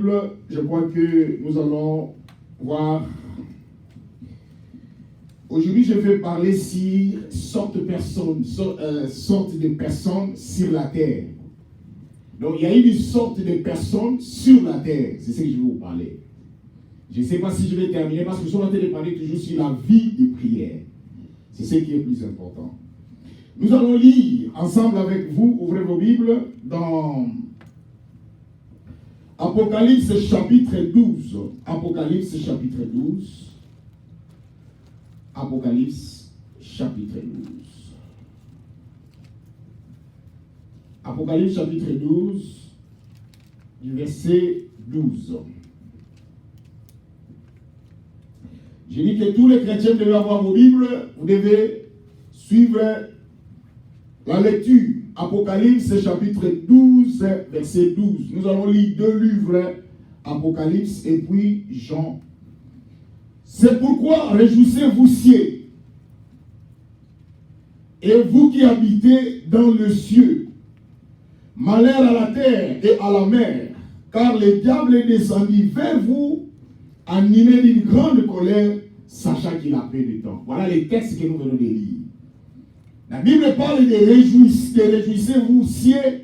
Bibles, je crois que nous allons voir. Aujourd'hui, je vais parler sur sorte de personnes sur la terre. Donc, il y a une sorte de personnes sur la terre. C'est ce que je vais vous parler. Je ne sais pas si je vais terminer parce que je suis en train de parler toujours sur la vie de prière. C'est ce qui est le plus important. Nous allons lire ensemble avec vous, ouvrez vos Bibles, dans Apocalypse chapitre 12. Apocalypse chapitre 12. Apocalypse chapitre 12. Apocalypse chapitre 12, du verset 12. J'ai dit que tous les chrétiens devaient avoir vos Bibles, vous devez suivre la lecture. Apocalypse chapitre 12, verset 12. Nous allons lire deux livres, Apocalypse et puis Jean. C'est pourquoi réjouissez-vous cieux, et vous qui habitez dans le cieux. Malheur à la terre et à la mer, car le diable est descendu vers vous, animé d'une grande colère, sachant qu'il a peu de temps. Voilà les textes que nous venons de lire. La Bible parle de réjouissez-vous cieux,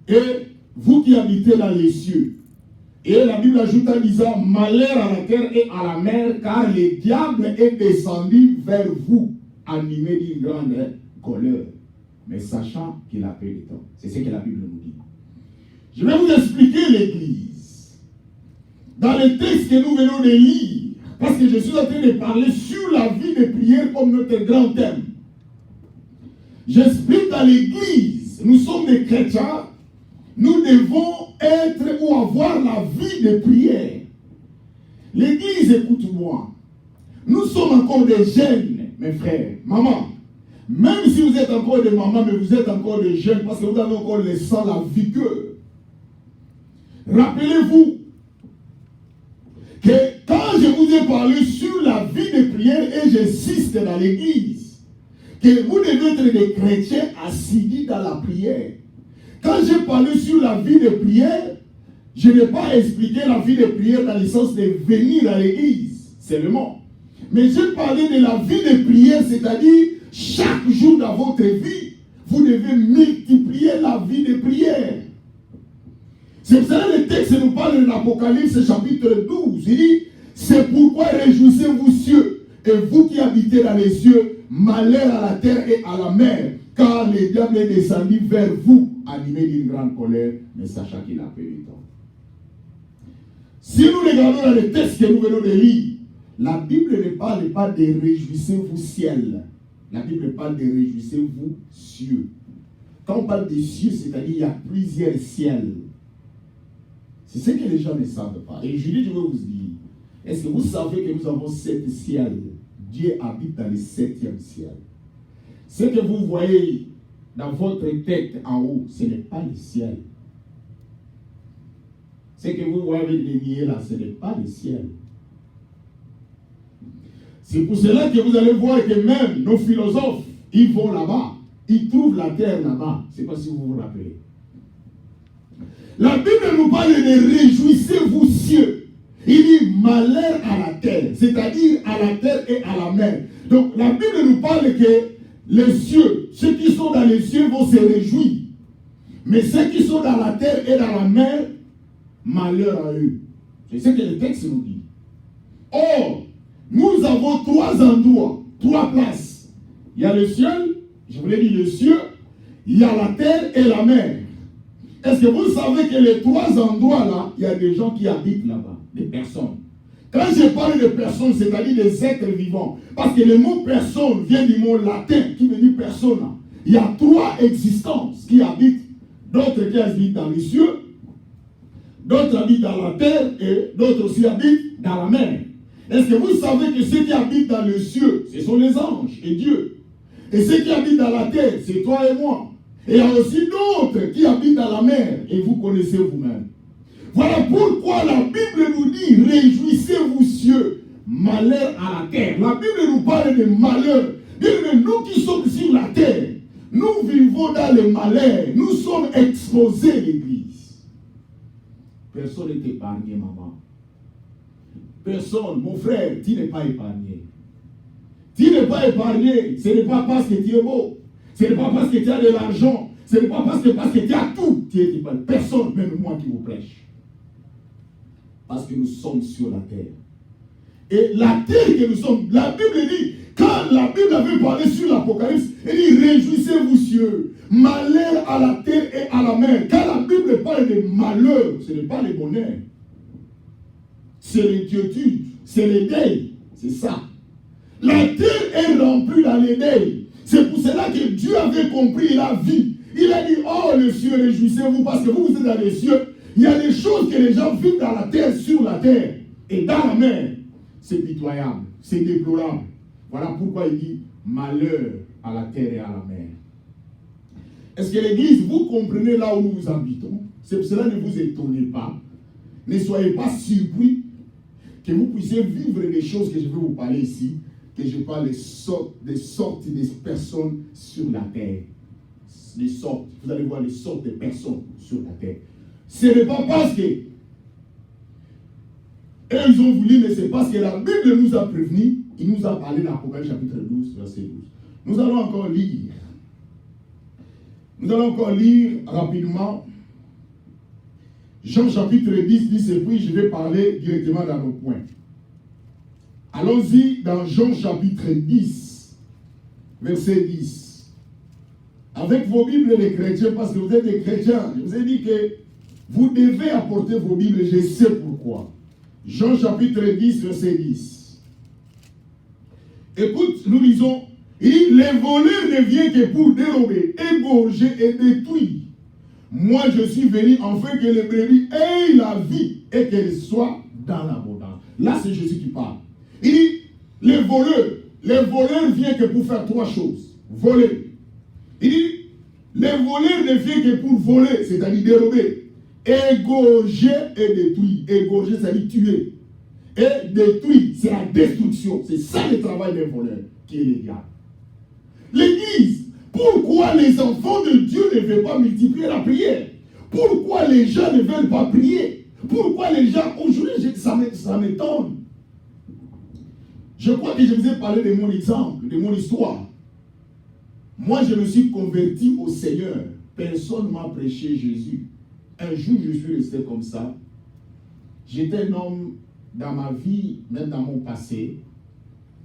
et vous qui habitez dans les cieux. Et la Bible ajoute en disant, malheur à la terre et à la mer, car le diable est descendu vers vous, animé d'une grande colère, mais sachant qu'il a peu de temps. C'est ce que la Bible nous dit. Je vais vous expliquer l'Église. Dans le texte que nous venons de lire, parce que je suis en train de parler sur la vie de prière comme notre grand thème. J'explique dans l'Église, nous sommes des chrétiens, nous devons être ou avoir la vie de prière. L'Église, écoute-moi, nous sommes encore des jeunes, mes frères, maman. Même si vous êtes encore des mamans, mais vous êtes encore des jeunes, parce que vous avez encore le sang, la vigueur. Rappelez-vous que quand je vous ai parlé sur la vie de prière, et j'insiste dans l'Église, que vous devez être des chrétiens assidus dans la prière. Quand j'ai parlé sur la vie de prière, je n'ai pas expliqué la vie de prière dans le sens de venir à l'église, seulement. Mais j'ai parlé de la vie de prière, c'est-à-dire chaque jour dans votre vie, vous devez multiplier la vie de prière. C'est pour ça que le texte nous parle de l'Apocalypse chapitre 12. Il dit, c'est pourquoi réjouissez-vous cieux, et vous qui habitez dans les cieux, malheur à la terre et à la mer, car le diable est descendu vers vous, animé d'une grande colère, mais sachant qu'il a peu de temps. Si nous regardons dans le texte que nous venons de lire, la Bible ne parle pas de réjouissez-vous ciel. La Bible parle de réjouissez-vous cieux. Quand on parle de cieux, c'est-à-dire qu'il y a plusieurs ciels. C'est ce que les gens ne savent pas. Et je vais vous dire, est-ce que vous savez que nous avons 7 ciels? Dieu habite dans le 7e ciel. Ce que vous voyez dans votre tête en haut, ce n'est pas le ciel. Ce que vous voyez avec les niais là, ce n'est pas le ciel. C'est pour cela que vous allez voir que même nos philosophes, ils vont là-bas. Ils trouvent la terre là-bas. Je ne sais pas si vous vous rappelez. La Bible nous parle de réjouissez-vous cieux. Il dit malheur à la terre, c'est-à-dire à la terre et à la mer. Donc la Bible nous parle que les cieux, ceux qui sont dans les cieux vont se réjouir. Mais ceux qui sont dans la terre et dans la mer, malheur à eux. C'est ce que le texte nous dit. Or, nous avons 3 endroits, 3 places. Il y a le ciel, je vous l'ai dit le cieux, il y a la terre et la mer. Est-ce que vous savez que les 3 endroits là, il y a des gens qui habitent là-bas, des personnes. Quand je parle de personnes, c'est-à-dire des êtres vivants, parce que le mot personne vient du mot latin qui veut dire persona. Il y a 3 existences qui habitent, d'autres qui habitent dans les cieux, d'autres habitent dans la terre et d'autres aussi habitent dans la mer. Est-ce que vous savez que ceux qui habitent dans les cieux, ce sont les anges et Dieu. Et ceux qui habitent dans la terre, c'est toi et moi. Et il y a aussi d'autres qui habitent dans la mer, et vous connaissez vous-même. Voilà pourquoi la Bible nous dit, réjouissez-vous cieux, malheur à la terre. La Bible nous parle de malheur. Nous qui sommes sur la terre, nous vivons dans le malheur. Nous sommes exposés, l'Église. Personne n'est épargné, maman. Personne, mon frère, tu n'es pas épargné. Tu n'es pas épargné. Ce n'est pas parce que tu es beau. Ce n'est pas parce que tu as de l'argent. Ce n'est pas parce que tu as tout. Tu es épargné. Personne, même moi qui vous prêche. Parce que nous sommes sur la terre. Et la terre que nous sommes, la Bible dit, quand la Bible avait parlé sur l'Apocalypse, elle dit, réjouissez-vous cieux, malheur à la terre et à la mer. Quand la Bible parle de malheur, ce n'est pas le bonheur. C'est l'inquiétude, c'est les deuils, c'est ça. La terre est remplie dans les deuils. C'est pour cela que Dieu avait compris la vie. Il a dit, oh les cieux, réjouissez-vous, parce que vous êtes dans les cieux. Il y a des choses que les gens vivent dans la terre, sur la terre, et dans la mer. C'est pitoyable, c'est déplorable. Voilà pourquoi il dit malheur à la terre et à la mer. Est-ce que l'Église, vous comprenez là où nous habitons? C'est pour cela ne vous étonnez pas. Ne soyez pas surpris que vous puissiez vivre des choses que je vais vous parler ici, que je parle des sortes des personnes sur la terre. Les sortes, vous allez voir les sortes de personnes sur la terre. Ce n'est pas parce que ils ont voulu, mais c'est parce que la Bible nous a prévenus. Il nous a parlé dans l'Apocalypse chapitre 12, verset 12. Nous allons encore lire. Nous allons encore lire rapidement. Jean chapitre 10, et puis je vais parler directement dans nos points. Allons-y dans Jean chapitre 10, verset 10. Avec vos Bibles, les chrétiens, parce que vous êtes des chrétiens, je vous ai dit que vous devez apporter vos Bibles, je sais pourquoi. Jean chapitre 10, verset 10. Écoute, nous lisons, il dit, les voleurs ne viennent que pour dérober, égorger et détruire. Moi, je suis venu afin que les brebis aient la vie et qu'elles soient dans l'abondance. Là, c'est Jésus qui parle. Il dit, les voleurs viennent que pour faire trois choses. Voler. Il dit, les voleurs ne viennent que pour voler, c'est-à-dire dérober. Égorger et détruire. Égorger, c'est-à-dire tuer. Et détruire, c'est la destruction. C'est ça le travail des voleurs qui est légal. L'Église, pourquoi les enfants de Dieu ne veulent pas multiplier la prière? Pourquoi les gens ne veulent pas prier? Pourquoi les gens, aujourd'hui, ça m'étonne. Je crois que je vous ai parlé de mon exemple, de mon histoire. Moi, je me suis converti au Seigneur. Personne ne m'a prêché Jésus. Un jour, je suis resté comme ça. J'étais un homme dans ma vie, même dans mon passé.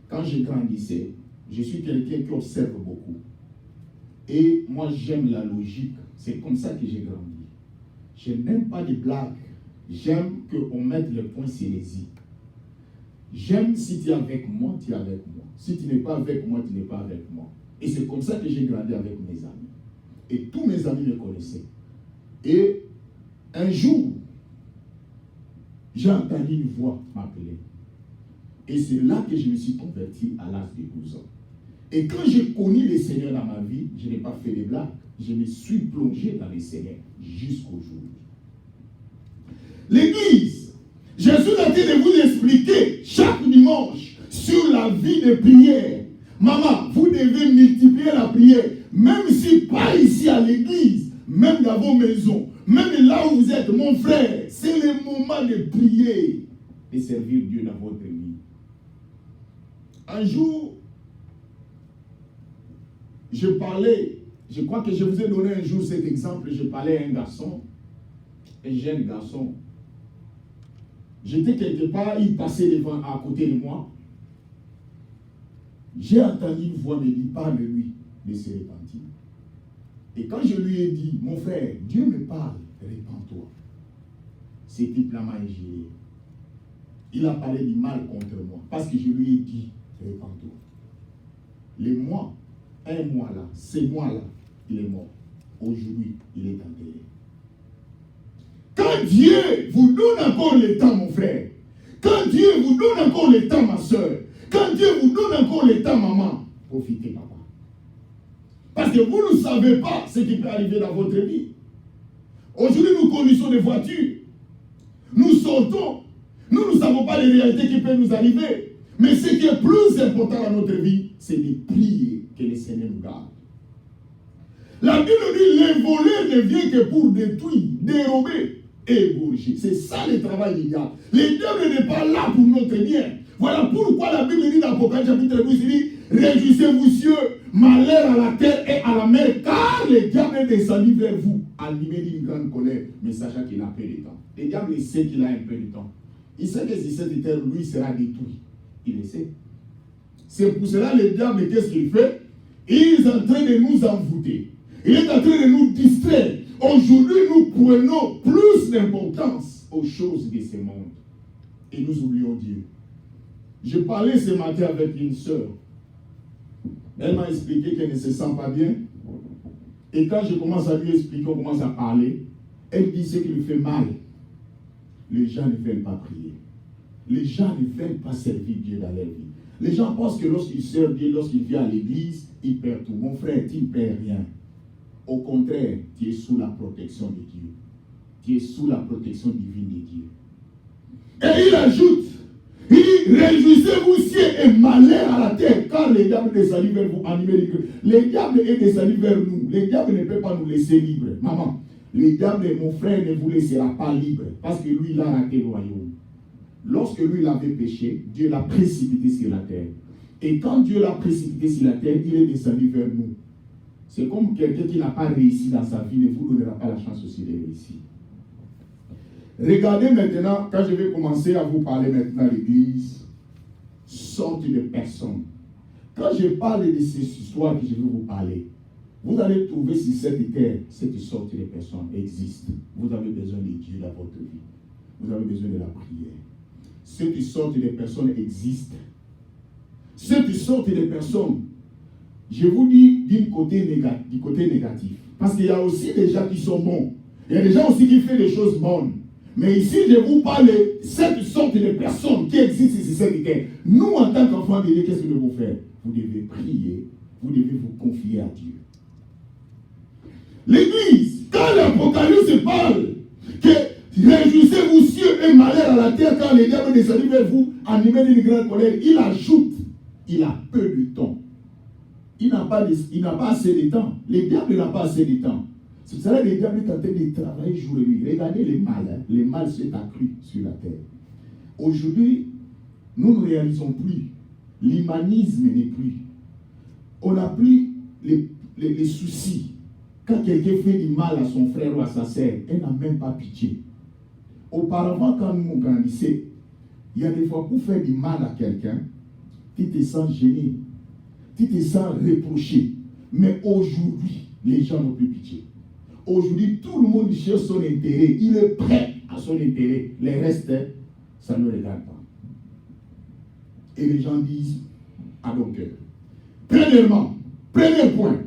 Quand je grandissais, je suis quelqu'un qui observe beaucoup. Et moi, j'aime la logique. C'est comme ça que j'ai grandi. Je n'aime pas les blagues. J'aime qu'on mette le point sur les i. J'aime si tu es avec moi, tu es avec moi. Si tu n'es pas avec moi, tu n'es pas avec moi. Et c'est comme ça que j'ai grandi avec mes amis. Et tous mes amis me connaissaient. Et un jour, j'ai entendu une voix m'appeler. Et c'est là que je me suis converti à l'âge de 12 ans. Et quand j'ai connu le Seigneur dans ma vie, je n'ai pas fait des blagues. Je me suis plongé dans le Seigneur jusqu'au jour. L'Église, Jésus a dit de vous expliquer chaque dimanche sur la vie de prière. Maman, vous devez multiplier la prière, même si pas ici à l'église, même dans vos maisons, même là où vous êtes, mon frère, c'est le moment de prier et servir Dieu dans votre vie. Un jour, je parlais, je crois que je vous ai donné un jour cet exemple, je parlais à un garçon, un jeune garçon. J'étais quelque part, il passait devant, à côté de moi. J'ai entendu une voix me dire, parle-lui de se repentir. Et quand je lui ai dit, mon frère, Dieu me parle, répands-toi. Ce type-là m'a ingéré. Il a parlé du mal contre moi, parce que je lui ai dit, répands-toi. Les mois, un mois là, ces mois-là, il est mort. Aujourd'hui, il est enterré. Quand Dieu vous donne encore le temps, mon frère, quand Dieu vous donne encore le temps, ma soeur, quand Dieu vous donne encore le temps, maman, profitez, papa. Parce que vous ne savez pas ce qui peut arriver dans votre vie. Aujourd'hui, nous conduisons des voitures. Nous sortons. Nous ne savons pas les réalités qui peuvent nous arriver. Mais ce qui est plus important dans notre vie, c'est de prier que le Seigneur nous garde. La Bible dit, les voleurs ne viennent que pour détruire, dérober. égorger. C'est ça le travail du diable. Le diable n'est pas là pour notre bien. Voilà pourquoi la Bible dit dans Apocalypse chapitre 12, il dit, réjouissez-vous cieux, malheur à la terre et à la mer, car le diable est descendu vers vous, animé d'une grande colère, mais sachant qu'il a peu de temps. Le diable il sait qu'il a un peu de temps. Il sait que si cette terre, lui, sera détruit. Il le sait. C'est pour cela le diable, qu'est-ce qu'il fait? Il est en train de nous envoûter. Il est en train de nous distraire. Aujourd'hui, nous prenons plus d'importance aux choses de ce monde. Et nous oublions Dieu. Je parlais ce matin avec une sœur. Elle m'a expliqué qu'elle ne se sent pas bien. Et quand je commence à lui expliquer, on commence à parler, elle dit ce qui lui fait mal. Les gens ne veulent pas prier. Les gens ne veulent pas servir Dieu dans leur vie. Les gens pensent que lorsqu'ils servent Dieu, lorsqu'ils viennent à l'église, ils perdent tout. Mon frère, tu ne perds rien. Au contraire, tu es sous la protection de Dieu. Tu es sous la protection divine de Dieu. Et il ajoute, il dit, réjouissez-vous cieux et malheur à la terre, car le diable descend vers vous, animé. Le diable est descendu vers nous. Le diable ne peut pas nous laisser libres. Maman, le diable, mon frère, ne vous laissera pas libre, parce que lui, il a raté le royaume. Lorsque lui, il avait péché, Dieu l'a précipité sur la terre. Et quand Dieu l'a précipité sur la terre, il est descendu vers nous. C'est comme quelqu'un qui n'a pas réussi dans sa vie, ne vous donnera pas la chance aussi de réussir. Regardez maintenant, quand je vais commencer à vous parler maintenant à l'église, sorte de personnes. Quand je parle de ces histoires que je vais vous parler, vous allez trouver sur cette terre, cette sorte de personnes existent. Vous avez besoin de Dieu dans votre vie. Vous avez besoin de la prière. Cette sorte de personnes existent. Cette sorte de personnes, je vous dis du côté négatif. Parce qu'il y a aussi des gens qui sont bons. Il y a des gens aussi qui font des choses bonnes. Mais ici, je vous parle de cette sorte de personnes qui existent sur cette terre. Nous, en tant qu'enfants de Dieu, qu'est-ce que nous devons faire? Vous devez prier. Vous devez vous confier à Dieu. L'Église, quand l'Apocalypse parle que réjouissez-vous cieux et malheur à la terre, quand le diable descend vers vous, animé d'une grande colère, il ajoute, il a peu de temps. Il n'a pas assez de temps. Le diable n'a pas assez de temps. C'est ça que le diable est en train de travailler jour et nuit. Regardez les mal. Hein. Les mal s'est accru sur la terre. Aujourd'hui, nous ne réalisons plus. L'humanisme n'est plus. On n'a plus les soucis. Quand quelqu'un fait du mal à son frère ou à sa sœur, elle n'a même pas pitié. Auparavant, quand nous grandissons, il y a des fois pour faire du mal à quelqu'un, tu te sens gêné. Tu te sens reproché. Mais aujourd'hui, les gens n'ont plus pitié. Aujourd'hui, tout le monde cherche son intérêt. Il est prêt à son intérêt. Les restes, ça ne le regarde pas. Et les gens disent à nos cœurs. Premièrement, premier point.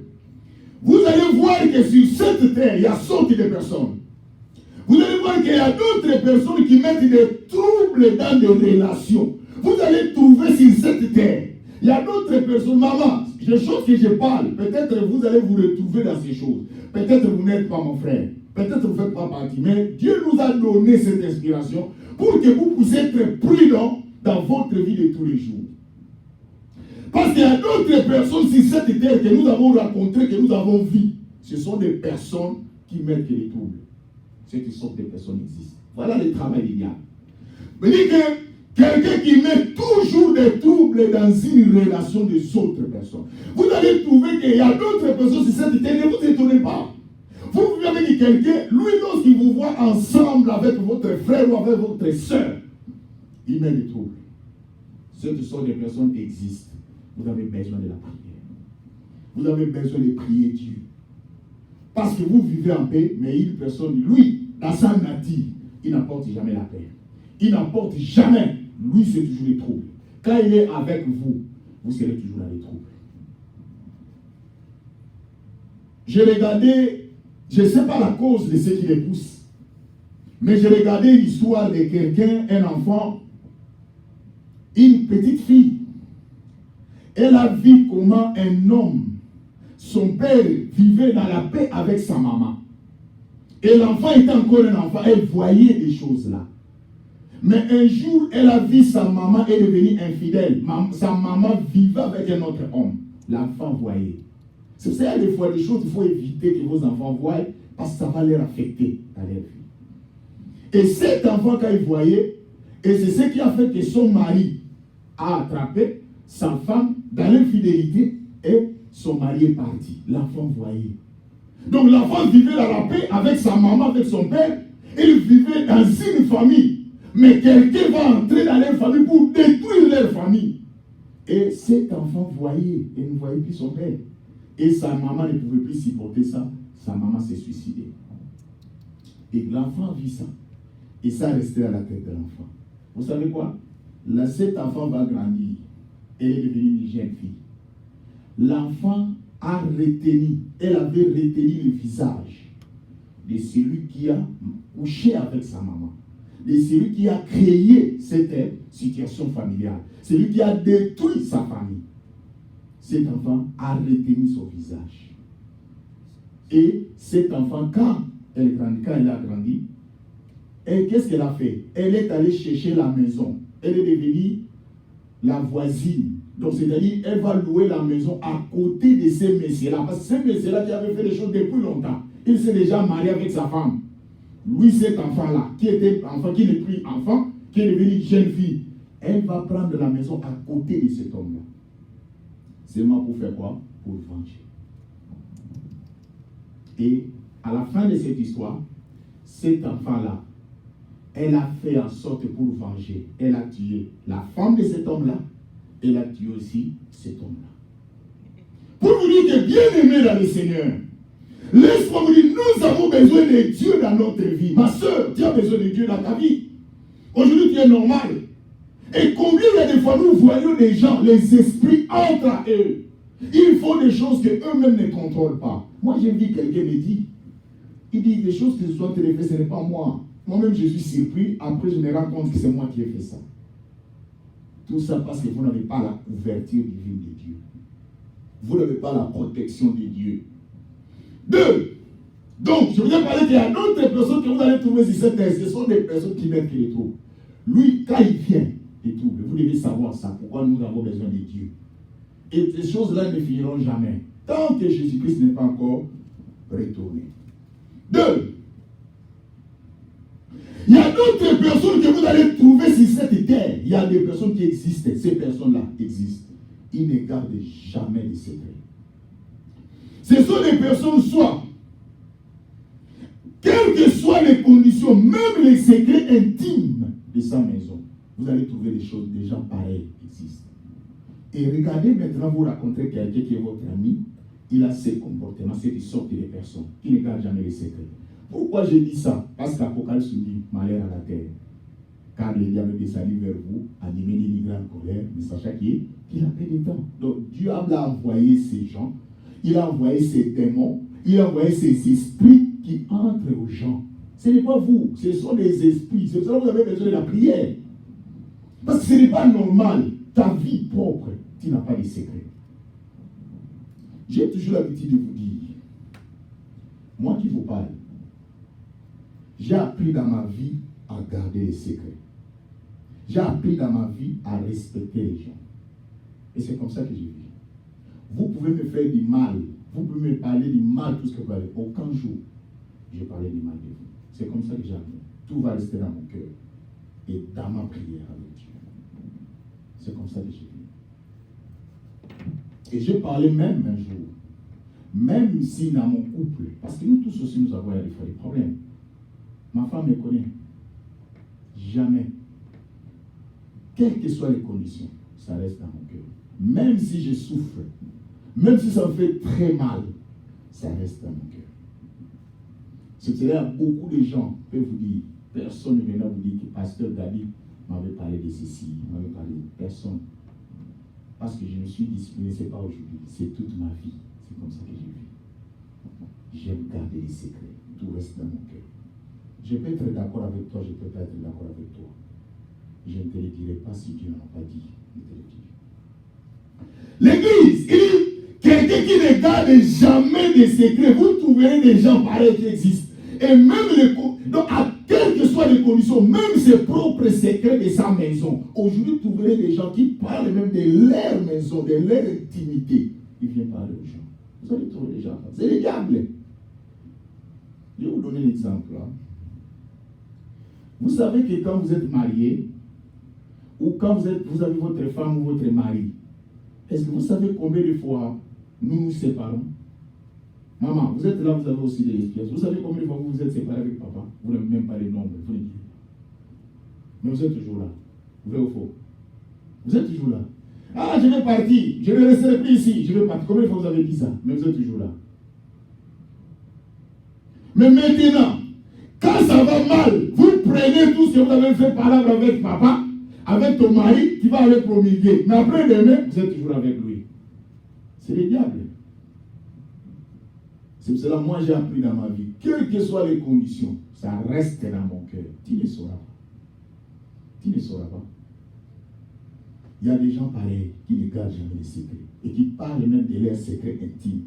Vous allez voir que sur cette terre, il y a sorte de personnes. Vous allez voir qu'il y a d'autres personnes qui mettent des troubles dans des relations. Vous allez trouver sur cette terre. Il y a d'autres personnes, maman, les choses que je parle, peut-être vous allez vous retrouver dans ces choses. Peut-être vous n'êtes pas mon frère. Peut-être vous ne faites pas partie. Mais Dieu nous a donné cette inspiration pour que vous puissiez être prudents dans votre vie de tous les jours. Parce qu'il y a d'autres personnes sur cette terre que nous avons rencontrées, que nous avons vues. Ce sont des personnes qui mettent les troubles. Cette sorte de personnes existent. Voilà le travail du diable. Mais dit que quelqu'un qui met toujours des troubles dans une relation des autres personnes. Vous allez trouver qu'il y a d'autres personnes sur cette terre, ne vous étonnez pas. Vous vivez avec quelqu'un, lui, lorsqu'il vous voit ensemble avec votre frère ou avec votre soeur, il met des troubles. Cette sorte de personnes existent. Vous avez besoin de la prière. Vous avez besoin de prier Dieu. Parce que vous vivez en paix, mais une personne, lui, dans sa nature, il n'apporte jamais la paix. Il n'apporte jamais. Lui, c'est toujours les troubles. Quand il est avec vous, vous serez toujours dans les troubles. J'ai regardé, je ne sais pas la cause de ce qui les pousse, mais j'ai regardé l'histoire de quelqu'un, un enfant, une petite fille. Elle a vu comment un homme, son père, vivait dans la paix avec sa maman. Et l'enfant était encore un enfant, elle voyait des choses là. Mais un jour, elle a vu sa maman est devenue infidèle. Sa maman vivait avec un autre homme. L'enfant voyait. C'est pour ça qu'il y a des fois des choses qu'il faut éviter que vos enfants voient parce que ça va les affecter dans leur vie. Et cet enfant, quand il voyait, et c'est ce qui a fait que son mari a attrapé sa femme dans l'infidélité et son mari est parti. L'enfant voyait. Donc l'enfant vivait dans la paix avec sa maman, avec son père. Il vivait dans une famille. Mais quelqu'un va entrer dans leur famille pour détruire leur famille. Et cet enfant voyait et ne voyait plus son père. Et sa maman ne pouvait plus supporter ça. Sa maman s'est suicidée. Et l'enfant vit ça. Et ça restait à la tête de l'enfant. Vous savez quoi? Là, cet enfant va grandir. Elle est devenue une jeune fille. L'enfant a retenu, elle avait retenu le visage de celui qui a couché avec sa maman, de celui qui a créé cette situation familiale, celui qui a détruit sa famille. Cet enfant a retenu son visage. Et cet enfant, quand elle a grandi, et qu'est-ce qu'elle a fait? Elle est allée chercher la maison. Elle est devenue la voisine. Donc, c'est-à-dire, elle va louer la maison à côté de ces messieurs-là. Parce que ces messieurs-là qui avaient fait des choses depuis longtemps, il s'est déjà marié avec sa femme. Lui, cet enfant-là, qui était enfant, qui n'est plus enfant, qui est devenu jeune fille, elle va prendre la maison à côté de cet homme-là. Seulement pour faire quoi? Pour venger. Et à la fin de cette histoire, cet enfant-là, elle a fait en sorte pour venger. Elle a tué la femme de cet homme-là. Elle a tué aussi cet homme-là. Pour vous dire que bien aimé dans le Seigneur, laisse-moi vous dire, nous avons besoin de Dieu dans notre vie. Ma soeur, tu as besoin de Dieu dans ta vie. Aujourd'hui, tu es normal. Et combien il y a des fois, nous voyons des gens, les esprits entre eux. Ils font des choses qu'eux-mêmes ne contrôlent pas. Moi, j'ai vu quelqu'un me dire, il dit des choses que ce soit fait, ce n'est pas moi. Moi-même, je suis surpris. Après, je me rends compte que c'est moi qui ai fait ça. Tout ça parce que vous n'avez pas la couverture divine de Dieu. Vous n'avez pas la protection de Dieu. Deux. Donc, je vous ai parlé qu'il y a d'autres personnes que vous allez trouver sur cette terre. Ce sont des personnes qui mettent les troubles. Lui, quand il vient, les troubles, vous devez savoir ça. Pourquoi nous avons besoin de Dieu. Et ces choses-là ne finiront jamais. Tant que Jésus-Christ n'est pas encore retourné. Deux. Il y a d'autres personnes que vous allez trouver sur cette terre. Il y a des personnes qui existent. Ces personnes-là existent. Ils ne gardent jamais les secrets. Ce sont des personnes, soit, quelles que soient les conditions, même les secrets intimes de sa maison, vous allez trouver des choses, des gens pareils existent. Et regardez maintenant, vous racontez quelqu'un qui est votre ami, il a ces comportements, cette sorte de personnes qui ne gardent jamais les secrets. Pourquoi je dis ça? Parce qu'Apocalypse dit malheur à la terre. Car le diable descendit vers vous, animé d'une grande colère, mais sachez qu'il a peu de temps. Donc Dieu a envoyé ces gens, il a envoyé ces démons, il a envoyé ces esprits qui entrent aux gens. Ce n'est pas vous, ce sont des esprits. C'est pour ça que vous avez besoin de la prière. Parce que ce n'est pas normal. Ta vie propre, tu n'as pas de secret. J'ai toujours l'habitude de vous dire, moi qui vous parle, j'ai appris dans ma vie à garder les secrets. J'ai appris dans ma vie à respecter les gens. Et c'est comme ça que je vis. Vous pouvez me faire du mal. Vous pouvez me parler du mal, tout ce que vous voulez. Aucun jour, je parlais du mal de vous. C'est comme ça que j'ai appris. Tout va rester dans mon cœur. Et dans ma prière avec Dieu. C'est comme ça que je vis. Et je parlais même un jour. Même si dans mon couple, parce que nous tous aussi nous avons des fois des problèmes. Ma femme me connaît. Jamais. Quelles que soient les conditions, ça reste dans mon cœur. Même si je souffre, même si ça me fait très mal, ça reste dans mon cœur. C'est-à-dire, beaucoup de gens peuvent vous dire, personne ne vient vous dire que Pasteur David m'avait parlé de ceci, m'avait parlé de personne. Parce que je me suis discipliné, ce n'est pas aujourd'hui, c'est toute ma vie. C'est comme ça que je vis. J'aime garder les secrets. Tout reste dans mon cœur. Je peux être d'accord avec toi, je ne peux pas être d'accord avec toi. Je ne te le dirai pas si Dieu n'en a pas dit. L'église, quelqu'un qui ne garde jamais des secrets, vous trouverez des gens pareils qui existent. Et même donc à quelles que soient les conditions, même ses propres secrets de sa maison, aujourd'hui vous trouverez des gens qui parlent même de leur maison, de leur intimité. Ils viennent parler aux gens. Vous allez trouver des gens. C'est les diables. Je vais vous donner un exemple. Hein. Vous savez que quand vous êtes marié, ou quand vous avez votre femme ou votre mari, est-ce que vous savez combien de fois nous nous séparons? Maman, vous êtes là, vous avez aussi des expériences. Vous savez combien de fois vous vous êtes séparés avec papa? Vous n'avez même pas les nombres, vous les dites. Mais vous êtes toujours là. Vrai ou faux? Vous êtes toujours là. Ah, je vais partir, je ne resterai plus ici, je vais partir. Combien de fois vous avez dit ça? Mais vous êtes toujours là. Mais maintenant, quand ça va mal, vous prenez tout ce que vous avez fait parler avec papa, avec ton mari, qui va aller promulguer. Mais après demain, vous êtes toujours avec lui. C'est le diable. C'est pour cela, moi j'ai appris dans ma vie, quelles que soient les conditions, ça reste dans mon cœur. Tu ne sauras pas. Tu ne sauras pas. Il y a des gens pareils qui ne gardent jamais les secrets et qui parlent même de leurs secrets intimes.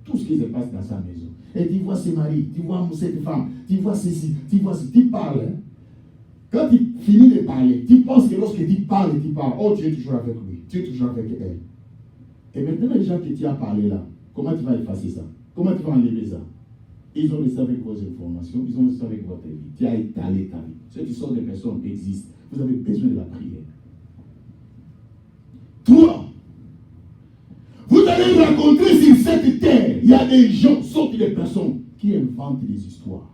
Tout ce qui se passe dans sa maison. Et tu vois ce mari, tu vois cette femme, tu vois ceci, tu vois ceci, tu parles. Hein? Quand tu finis de parler, tu penses que lorsque tu parles, oh tu es toujours avec lui, tu es toujours avec elle. Et maintenant les gens que tu as parlé là, comment tu vas effacer ça? Comment tu vas enlever ça? Ils ont resté avec vos informations, ils ont resté avec votre vie. Tu as étalé ta vie. Cette sorte de personnes existent. Vous avez besoin de la prière. 3. Vous allez rencontrer sur cette terre, il y a des gens, sortes des personnes qui inventent des histoires.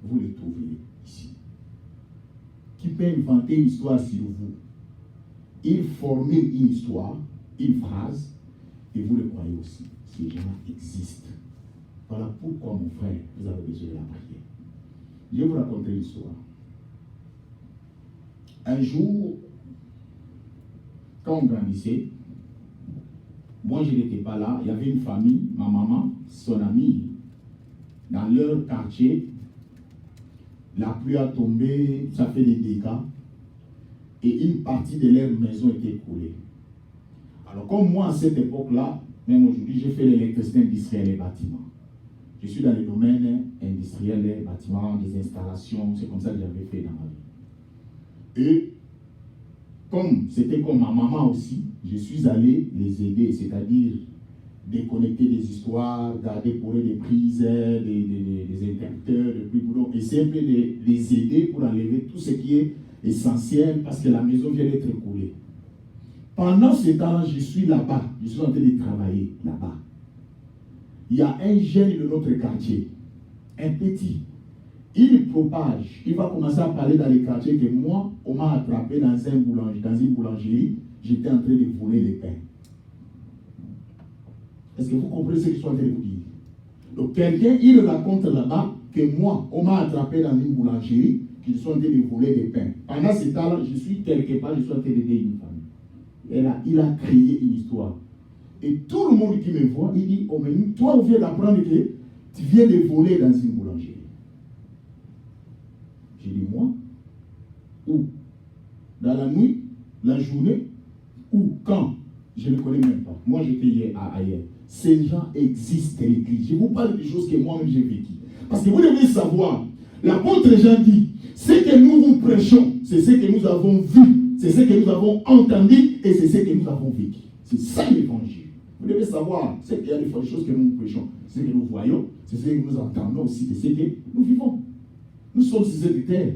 Vous les trouvez ici. Qui peut inventer une histoire sur vous. Ils forment une histoire, une phrase, et vous le croyez aussi. Ces gens existent. Voilà pourquoi, mon frère, vous avez besoin de la prière. Je vais vous raconter l'histoire. Un jour, quand on grandissait, moi je n'étais pas là, il y avait une famille, ma maman, son amie, dans leur quartier, la pluie a tombé, ça fait des dégâts, et une partie de leur maison était coulée. Alors comme moi à cette époque-là, même aujourd'hui, j'ai fait l'électricité industrielle et bâtiments. Je suis dans le domaine industriel et bâtiments, des installations, c'est comme ça que j'avais fait dans ma vie. Et comme c'était comme ma maman aussi, je suis allé les aider, c'est-à-dire déconnecter des histoires, garder pour eux des prises, des interrupteurs, et essayer de les aider pour enlever tout ce qui est essentiel parce que la maison vient d'être coulée. Pendant ce temps-là, je suis là-bas, je suis en train de travailler là-bas. Il y a un jeune de notre quartier, un petit. Il propage, il va commencer à parler dans les quartiers que moi, on m'a attrapé dans une boulangerie, j'étais en train de voler les pains. Est-ce que vous comprenez ce que je suis en train de vous dire? Donc quelqu'un, il raconte là-bas que moi, on m'a attrapé dans une boulangerie, que je suis en train de voler des pains. Pendant ce temps-là, je suis quelque part, je suis en train d'aider une famille. Il a créé une histoire. Et tout le monde qui me voit, il dit, oh mais toi, on vient d'apprendre que tu viens de voler dans une boulangerie. J'ai dit, moi? Où? Dans la nuit? La journée? Où? Quand? Je ne connais même pas. Moi, j'étais ailleurs. Ces gens existent à l'église. Je vous parle des choses que moi-même j'ai vécues. Parce que vous devez savoir, l'apôtre Jean dit, ce que nous vous prêchons, c'est ce que nous avons vu. C'est ce que nous avons entendu et c'est ce que nous avons vécu. C'est ça l'évangile. Vous devez savoir, c'est qu'il y a des choses que nous prêchons, c'est ce que nous voyons, c'est ce que nous entendons aussi, c'est ce que nous vivons. Nous sommes sur cette terre.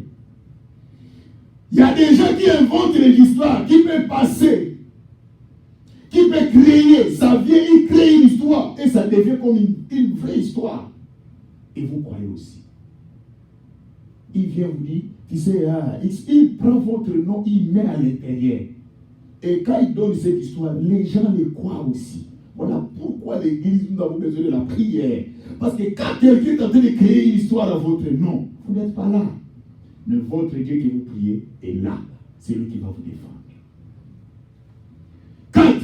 Il y a des gens qui inventent des histoires, qui peuvent passer, qui peuvent créer, ça vient, il crée une histoire et ça devient comme une vraie histoire. Et vous croyez aussi. Il vient vous dire, tu sais, il prend votre nom, il met à l'intérieur. Et quand il donne cette histoire, les gens le croient aussi. Voilà pourquoi l'église, nous avons besoin de la prière. Parce que quand quelqu'un est en train de créer une histoire à votre nom, vous n'êtes pas là. Mais votre Dieu que vous priez est là. C'est lui qui va vous défendre. 4.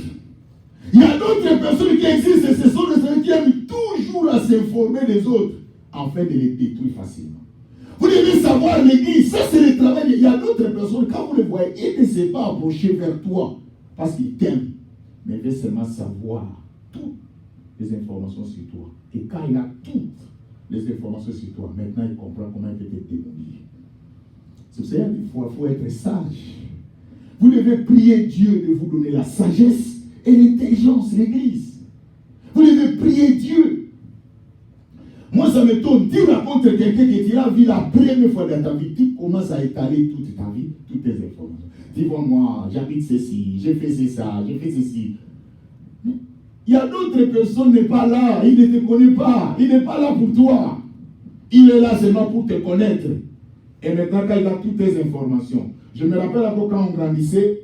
Il y a d'autres personnes qui existent, et ce sont des gens qui aiment toujours à s'informer des autres, afin de les détruire facilement. Vous devez savoir l'église, ça c'est le travail. Il y a d'autres personnes, quand vous les voyez, ils ne s'est pas approcher vers toi parce qu'ils t'aiment. Mais il veut seulement savoir toutes les informations sur toi. Et quand il a toutes les informations sur toi, maintenant il comprend comment il peut te démolir. C'est pour ça qu'il faut être sage. Vous devez prier Dieu de vous donner la sagesse et l'intelligence, l'église. Vous devez prier Dieu. Moi, ça m'étonne. Tu racontes quelqu'un que tu as vu la première fois dans ta vie, tu commences à étaler toute ta vie, toutes tes informations. Tu vois, moi, j'habite ceci, j'ai fait ça, j'ai fait ceci. Il y a d'autres personnes qui ne sont pas là, il ne te connaît pas, il n'est pas là pour toi. Il est là seulement pour te connaître. Et maintenant, quand il a toutes tes informations. Je me rappelle encore quand on grandissait,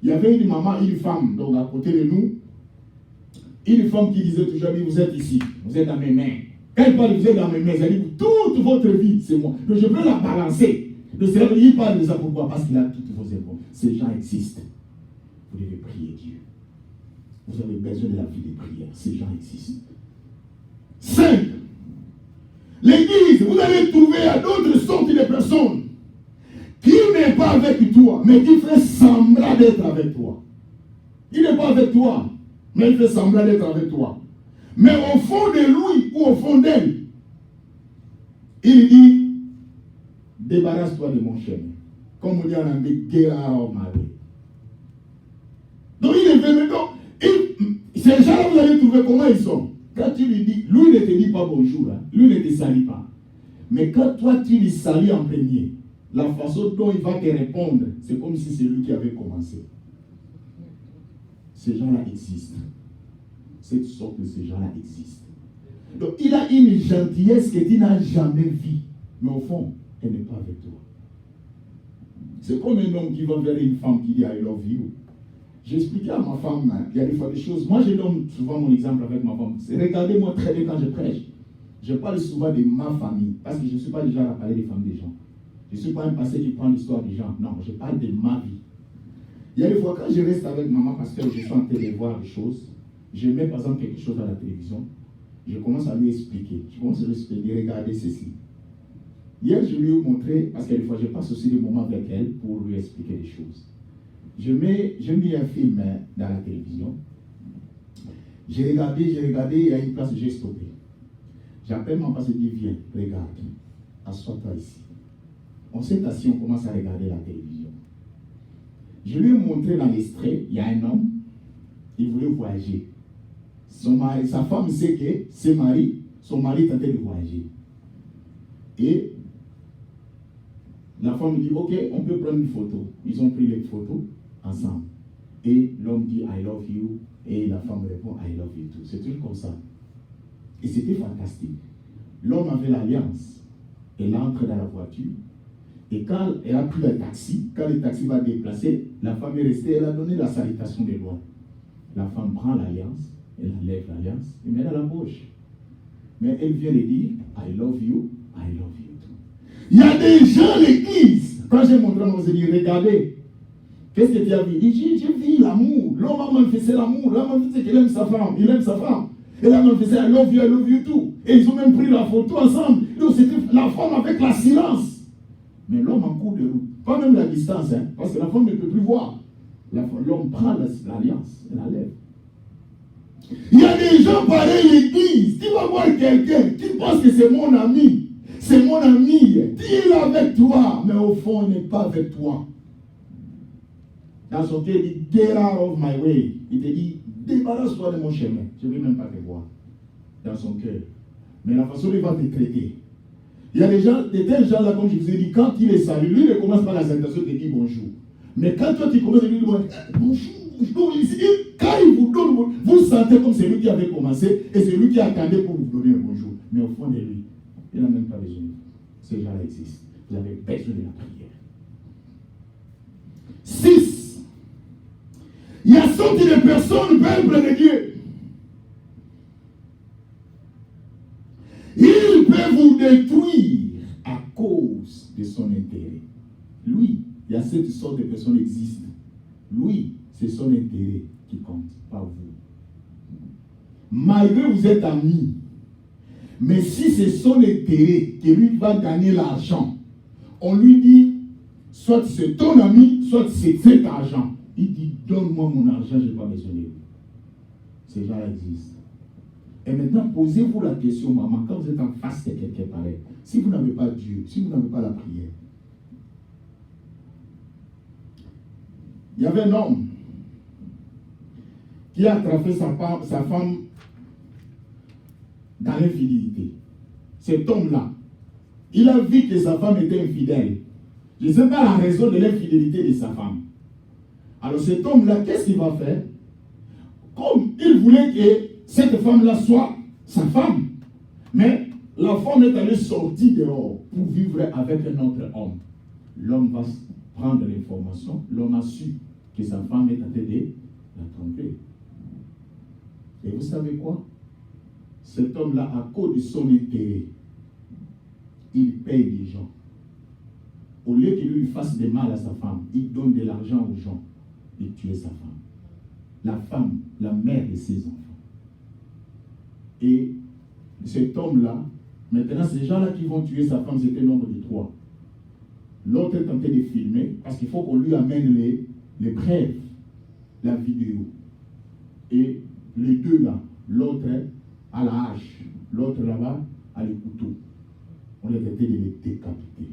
il y avait une maman, une femme, donc à côté de nous, une femme qui disait toujours, vous êtes ici, vous êtes dans mes mains. Quand elle parle, vous êtes dans mes mains, elle dit, toute votre vie, c'est moi. Donc je peux la balancer. Le Seigneur, il parle de ça, pourquoi? Parce qu'il a toutes vos informations. Ces gens existent. Vous devez prier Dieu. Vous avez besoin de la vie de prière. Ces gens existent. 5. L'église, vous allez trouver à d'autres sortes de personnes qui n'est pas avec toi, mais qui fait semblant d'être avec toi. Il n'est pas avec toi, mais il fait semblant d'être avec toi. Mais au fond de lui ou au fond d'elle, il dit, débarrasse-toi de mon chemin. Comme on dit en anglais, get out of my way. Donc il est venu, donc, ces gens-là, vous allez trouver comment ils sont. Quand tu lui dis, lui ne te dit pas bonjour, hein, lui ne te salue pas. Mais quand toi tu lui salues en premier, la façon dont il va te répondre, c'est comme si c'est lui qui avait commencé. Ces gens-là existent. Cette sorte de ces gens-là existent. Donc il a une gentillesse que tu n'as jamais vue. Mais au fond, elle n'est pas avec toi. C'est comme un homme qui va vers une femme qui dit I love you. J'ai expliqué à ma femme, hein, il y a des fois des choses. Moi, je donne souvent mon exemple avec ma femme. Regardez-moi très bien quand je prêche. Je parle souvent de ma famille. Parce que je ne suis pas déjà à parler des femmes des gens. Je ne suis pas un pasteur qui prend l'histoire des gens. Non, je parle de ma vie. Il y a des fois, quand je reste avec maman parce que je suis en train de voir des choses, je mets par exemple quelque chose à la télévision, je commence à lui expliquer. Je commence à lui expliquer, regardez ceci. Hier, je lui ai montré, parce que des fois, je passe aussi des moments avec elle pour lui expliquer des choses. J'ai mis un film dans la télévision. J'ai regardé, il y a une place où j'ai stoppé. J'appelle mon pasteur, il dit, viens, regarde, assois-toi ici. On s'est assis, on commence à regarder la télévision. Je lui ai montré dans l'extrait, il y a un homme, il voulait voyager. Sa femme sait que son mari tentait de voyager. Et la femme dit, ok, on peut prendre une photo. Ils ont pris les photos ensemble. Et l'homme dit, I love you. Et la femme répond, I love you too. C'est toujours comme ça. Et c'était fantastique. L'homme avait l'alliance. Elle entre dans la voiture. Et quand elle a pris le taxi, quand le taxi va déplacer, la femme est restée, elle a donné la salutation de loin. La femme prend l'alliance, elle enlève l'alliance et met dans la poche. Mais elle vient de dire, I love you too. Il y a des gens à l'église. Quand j'ai montré à mon dit, regardez, qu'est-ce que tu as vu? Il dit, j'ai vu l'amour. L'homme a manifesté l'amour. L'homme a manifesté qu'il aime sa femme. Il aime sa femme. Elle a manifesté, I love you too. Et ils ont même pris la photo ensemble. Donc c'était la femme avec la silence. Mais l'homme en cours de route, pas même la distance, hein, parce que la femme ne peut plus voir. L'homme prend l'alliance et la lève. Il y a des gens pareils à l'église. Tu vas voir quelqu'un qui pense que c'est mon ami. C'est mon ami. Il est avec toi, mais au fond, il n'est pas avec toi. Dans son cœur, il dit, get out of my way. Il te dit, débarrasse-toi de mon chemin. Je ne vais même pas te voir. Dans son cœur. Mais la façon dont il va te traiter. Il y a des tels gens là, comme je vous ai dit, quand il est salué, lui ne commence pas la salutation, il te dit bonjour. Mais quand toi tu commences à lui dire bonjour, quand il vous donne, vous sentez comme c'est lui qui avait commencé et c'est lui qui attendait pour vous donner un bonjour. Mais au fond de lui, il n'a même pas besoin. Ces gens-là existent. Vous avez besoin de la prière. 6. Il y a sorti de personnes, peuple de Dieu. Il peut vous détruire à cause de son intérêt. Lui, il y a cette sorte de personnes qui existent. Lui, c'est son intérêt qui compte, pas vous. Malgré que vous êtes amis, mais si c'est son intérêt que lui va gagner l'argent, on lui dit, soit c'est ton ami, soit c'est cet argent. Il dit, donne-moi mon argent, je n'ai pas besoin de lui. Ces gens existent. Et maintenant, posez-vous la question, maman, quand vous êtes en face de quelqu'un pareil, si vous n'avez pas Dieu, si vous n'avez pas la prière. Il y avait un homme qui a attrapé sa femme dans l'infidélité. cet homme-là, il a vu que sa femme était infidèle. Je ne sais pas la raison de l'infidélité de sa femme. Alors cet homme-là, qu'est-ce qu'il va faire? Comme il voulait que cette femme-là soit sa femme, mais la femme est allée sortir dehors pour vivre avec un autre homme. L'homme va prendre l'information, l'homme a su que sa femme est en train de la tromper. Et vous savez quoi? Cet homme-là, à cause de son intérêt, il paye les gens. Au lieu qu'il lui fasse de mal à sa femme, il donne de l'argent aux gens et tue sa femme. La femme, la mère de ses enfants. Et cet homme-là, maintenant, ces gens-là qui vont tuer sa femme, c'était nombre de 3. L'autre est tenté de filmer parce qu'il faut qu'on lui amène les preuves, la vidéo. Et les deux là, l'autre à la hache, l'autre là-bas a le couteau. On est tenté de les décapiter.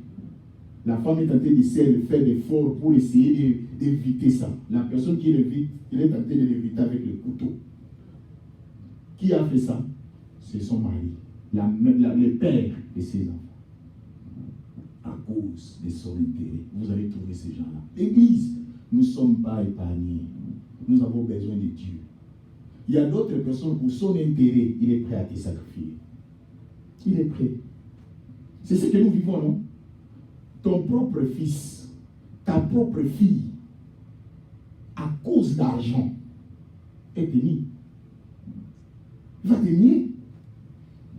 La femme est tentée d'essayer de faire des efforts pour essayer d'éviter ça. La personne qui l'évite, il est tenté de l'éviter avec le couteau. Qui a fait ça? C'est son mari, le père de ses enfants. À cause de son intérêt. Vous allez trouver ces gens-là. L'Église, nous ne sommes pas épargnés. Nous avons besoin de Dieu. Il y a d'autres personnes, pour son intérêt, il est prêt à te sacrifier. Il est prêt. C'est ce que nous vivons, non? Ton propre fils, ta propre fille, à cause d'argent, est béni. Il va te nier.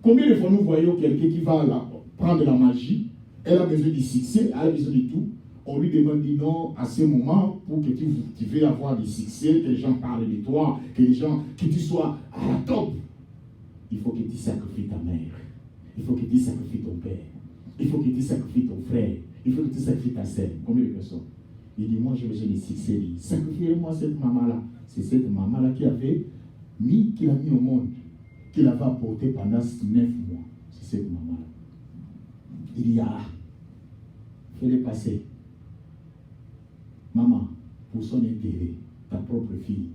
Combien de fois nous voyons quelqu'un qui va prendre la magie, elle a besoin du succès, elle a besoin de tout. On lui demande, dit non, à ce moment, pour que tu veux avoir du succès, que les gens parlent de toi, que tu sois à la top. Il faut que tu sacrifies ta mère. Il faut que tu sacrifies ton père. Il faut que tu sacrifies ton frère. Il faut que tu sacrifies ta sœur. Combien de personnes? Il dit, moi, j'ai besoin de succès. Sacrifiez-moi cette maman-là. C'est cette maman-là qui l'a mis au monde, qui l'avait apporté pendant 9 mois. C'est cette maman-là. Il dit, ah, fais-le passer. Maman, pour son intérêt, ta propre fille,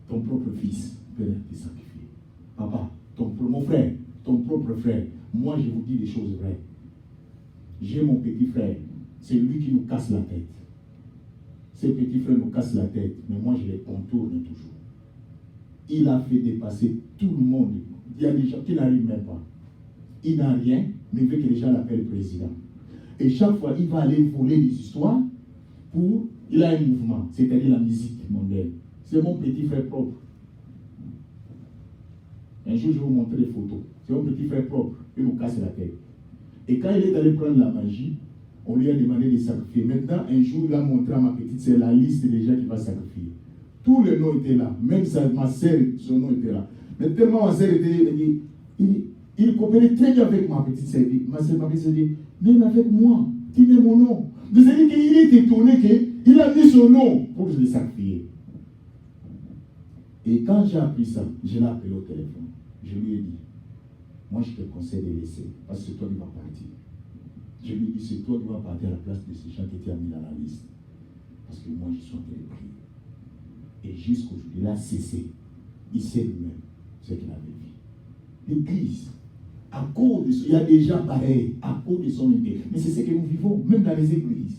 ton propre fils peut te sacrifier. Papa, mon frère, ton propre frère, moi je vous dis des choses vraies. J'ai mon petit frère, c'est lui qui nous casse la tête. Ce petit frère nous casse la tête, mais moi je les contourne toujours. Il a fait dépasser tout le monde. Il y a des gens qui n'arrivent même pas. Il n'a rien, mais il veut que les gens l'appellent président. Et chaque fois, il va aller voler des histoires pour... Il a un mouvement, c'est-à-dire la musique mondaine. C'est mon petit frère propre. Un jour, je vais vous montrer des photos. C'est mon petit frère propre. Il nous casse la tête. Et quand il est allé prendre la magie, on lui a demandé de sacrifier. Maintenant, un jour, il a montré à ma petite sœur la liste des gens qu'il va sacrifier. Tous les noms étaient là. Même ma sœur, son nom était là. Mais tellement ma sœur était... Il coopérait très bien avec ma petite sœur. Ma petite sœur dit, même avec moi, tu mets mon nom. Vous avez dit qu'il est étonné qu'il a mis son nom pour le sacrifier. Et quand j'ai appris ça, je l'ai appelé au téléphone. Je lui ai dit, moi je te conseille de laisser, parce que c'est toi qui vas partir. Je lui ai dit, c'est toi qui vas partir à la place de ces gens qui étaient mis dans la liste. Parce que moi je suis en train de prier. Et jusqu'aujourd'hui, il a cessé. Il sait lui-même ce qu'il avait vu. L'Église, à cause de ça, il y a des gens pareils, à cause de son intérêt. Mais c'est ce que nous vivons, même dans les églises.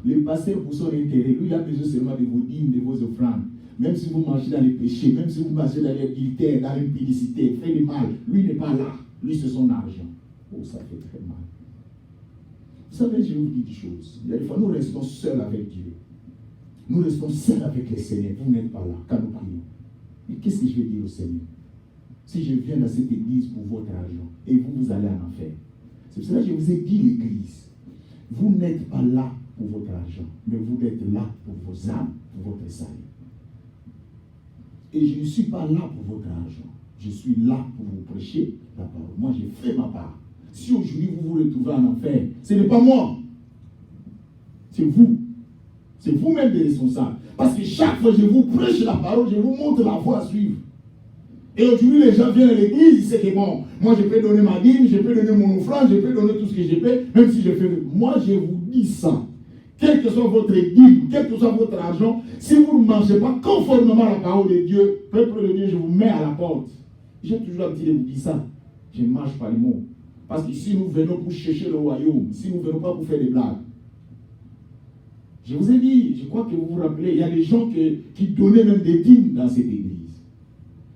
Le pasteur, pour son intérêt, lui, il a besoin seulement de vos dîmes, de vos offrandes. Même si vous marchez dans les péchés, même si vous marchez dans l'adultère, dans l'impudicité, faites du mal, lui n'est pas là. Lui, c'est son argent. Oh, ça fait très mal. Vous savez, je vous dis des choses. Il y a des fois, nous restons seuls avec Dieu. Nous restons seuls avec le Seigneur. Vous n'êtes pas là quand nous prions. Mais qu'est-ce que je vais dire au Seigneur? Si je viens dans cette église pour votre argent, et vous allez en enfer. C'est pour cela que je vous ai dit, l'église, vous n'êtes pas là pour votre argent, mais vous êtes là pour vos âmes, pour votre salut. Et je ne suis pas là pour votre argent. Je suis là pour vous prêcher la parole. Moi, j'ai fait ma part. Si aujourd'hui vous vous retrouvez en enfer, ce n'est pas moi. C'est vous. C'est vous-même les responsables. Parce que chaque fois que je vous prêche la parole, je vous montre la voie à suivre. Et aujourd'hui, les gens viennent à l'église, ils disent que bon, moi je peux donner ma dîme, je peux donner mon offrande, je peux donner tout ce que je peux, même si je fais... Moi, je vous dis ça. Quel que soit votre dîme, quel que soit votre argent, si vous ne marchez pas conformément à la parole de Dieu, peuple de Dieu, je vous mets à la porte. J'ai toujours l'habitude de vous dire ça. Je ne marche pas les mots. Parce qu'ici, nous venons pour chercher le royaume. Ici, nous ne venons pas pour faire des blagues. Je vous ai dit, je crois que vous vous rappelez, il y a des gens qui donnaient même des dîmes dans cette église.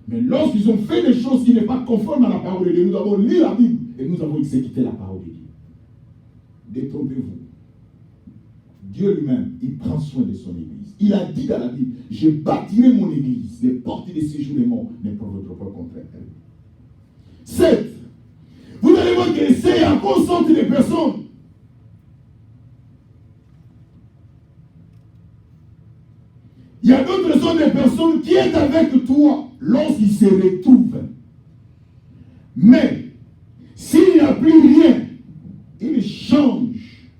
Mais lorsqu'ils ont fait des choses qui ne sont pas conformes à la parole de Dieu, nous avons lu la Bible et nous avons exécuté la parole de Dieu. Détrompez-vous. Dieu lui-même, il prend soin de son église. Il a dit dans la Bible, je bâtirai mon église, les portes des séjours des morts ne provoqueront pas contre elle. 7. Vous allez voir que c'est à cause des personnes. Il y a d'autres sortes de personnes qui sont avec toi lorsqu'ils se retrouvent. Mais, s'il n'y a plus rien, ils changent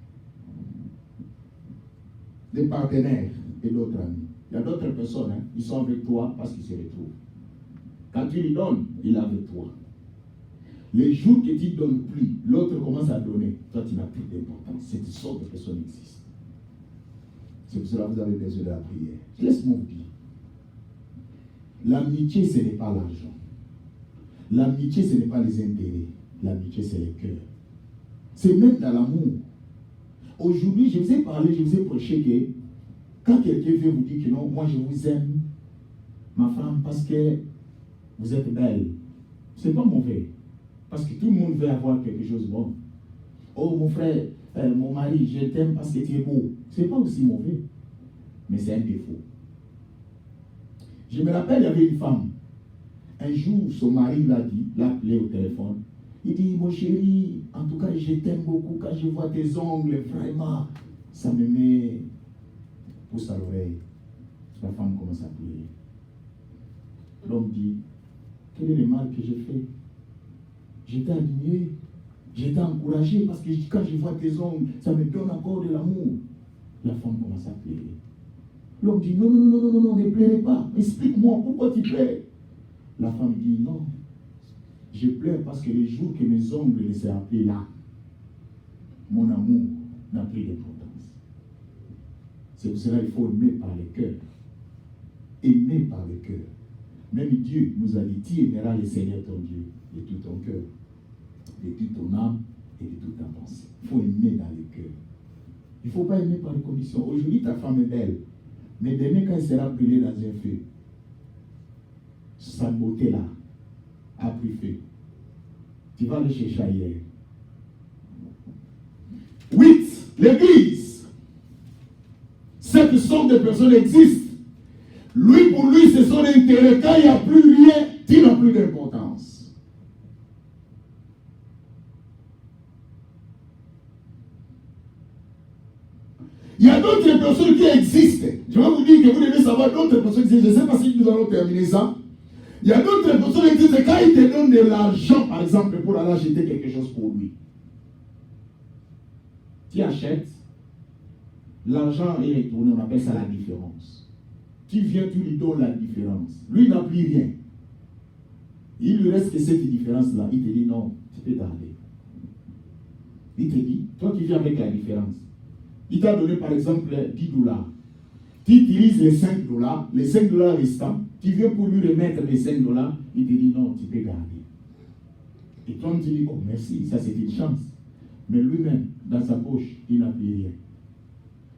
de partenaires et d'autres amis. Il y a d'autres personnes, ils sont avec toi parce qu'ils se retrouvent. Quand tu lui donnes, il est avec toi. Les jours que tu ne donnes plus, l'autre commence à donner. Toi, tu n'as plus d'importance. Cette sorte de personnes existe. C'est pour cela que vous avez besoin de la prière. Laisse-moi vous dire. L'amitié, ce n'est pas l'argent. L'amitié, ce n'est pas les intérêts. L'amitié, c'est le cœur. C'est même dans l'amour. Aujourd'hui, je vous ai parlé, je vous ai prêché que quand quelqu'un vient vous dire que non, moi je vous aime, ma femme, parce que vous êtes belle, ce n'est pas mauvais. Parce que tout le monde veut avoir quelque chose de bon. Oh mon frère, mon mari, je t'aime parce que tu es beau. Ce n'est pas aussi mauvais. Mais c'est un défaut. Je me rappelle, il y avait une femme. Un jour, son mari l'a appelé au téléphone. Il dit, mon chéri, en tout cas, je t'aime beaucoup. Quand je vois tes ongles, vraiment, ça me met pouce à l'oreille. La femme commence à pleurer. L'homme dit, quel est le mal que j'ai fait? J'étais admiré, j'étais encouragé parce que quand je vois tes ongles, ça me donne encore de l'amour. La femme commence à pleurer. L'homme dit, non, non, non, non, non, non, ne pleurez pas. Explique-moi pourquoi tu pleures. La femme dit, non, je pleure parce que les jours que mes ongles ne seront plus là, mon amour n'a plus d'importance. C'est pour cela qu'il faut aimer par le cœur. Aimer par le cœur. Même Dieu nous a dit, tu aimeras le Seigneur ton Dieu de tout ton cœur, de toute ton âme et de toute ta pensée. Il faut aimer dans le cœur. Il ne faut pas aimer par les conditions. Aujourd'hui, ta femme est belle, mais demain, quand elle sera brûlée dans un feu, sa beauté là a pris feu. Tu vas le chercher ailleurs. 8. L'église. Cette sorte de personnes existe. Lui, pour lui, c'est son intérêt. Quand il n'y a plus rien, tu n'as plus d'importance. Il y a d'autres personnes qui existent. Je vais vous dire que vous devez savoir d'autres personnes qui existent. Je ne sais pas si nous allons terminer ça. Il y a d'autres personnes qui existent. Quand ils te donnent de l'argent, par exemple, pour aller acheter quelque chose pour lui, tu achètes, l'argent est retourné, on appelle ça la différence. Tu viens, tu lui donnes la différence. Lui n'a plus rien. Il lui reste que cette différence-là. Il te dit non, tu peux garder. Il te dit, toi qui viens avec la différence. Il t'a donné par exemple $10. Tu utilises les $5, les $5 restants. Tu viens pour lui remettre les $5. Il te dit non, tu peux garder. Et toi tu dis, oh merci, ça c'est une chance. Mais lui-même, dans sa poche, il n'a plus rien.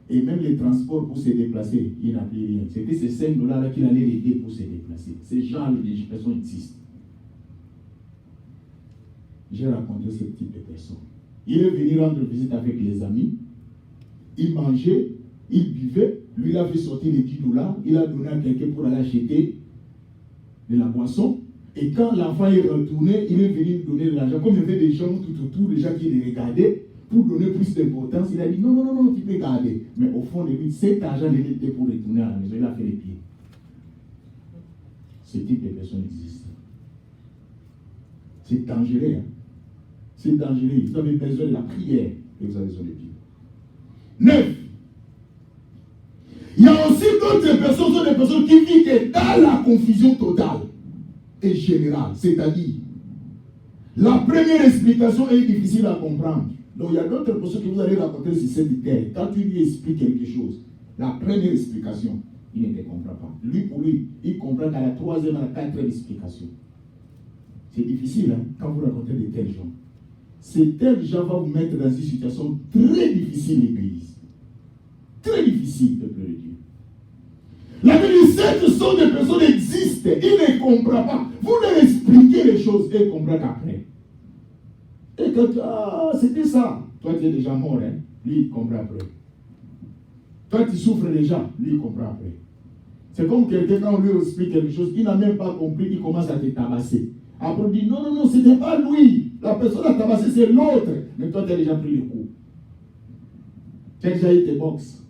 Et même les transports pour se déplacer, il n'a plus rien. C'était ces $5 qu'il allait aider pour se déplacer. Ces gens de personnes existent. J'ai rencontré ce type de personnes. Il est venu rendre visite avec les amis. Il mangeait, il buvait. Lui, il a fait sortir les $10. Il a donné à quelqu'un pour aller acheter de la boisson. Et quand l'enfant est retourné, il est venu donner de l'argent. Comme il y avait des gens tout autour, des gens qui les regardaient, pour donner plus d'importance, il a dit non, non, non, non, tu peux garder. Mais au fond de lui, cet argent il était pour retourner à la maison. Il a fait les pieds. Ce type de personnes existe. C'est dangereux. Hein? C'est dangereux. Vous avez besoin de la prière et vous avez besoin de Dieu. 9. Il y a aussi d'autres personnes, sont des personnes qui vivent dans la confusion totale et générale. C'est-à-dire, la première explication est difficile à comprendre. Donc il y a d'autres personnes que vous allez rencontrer sur cette terre. Quand tu lui expliques quelque chose, la première explication, il ne te comprend pas. Lui, pour lui, il comprend qu'à la troisième, à la quatrième explication. C'est difficile hein, quand vous rencontrez de tels gens. c'est tel gens va vous mettre dans une situation très difficile, l'église. Très difficile, peuple de Dieu. La vérité, ce sont des personnes qui existent. Ils ne comprennent pas. Vous leur expliquez les choses et ils comprennent après. Et quand c'était ça. Toi, tu es déjà mort. Hein? Lui, il comprend après. Toi, tu souffres déjà. Lui, il comprend après. C'est comme quelqu'un, quand on lui explique quelque chose, il n'a même pas compris, il commence à te tabasser. Après, on dit non, ce n'est pas lui. La personne à tabasser, c'est l'autre. Mais toi, tu as déjà pris le coup. Tu as déjà été boxe.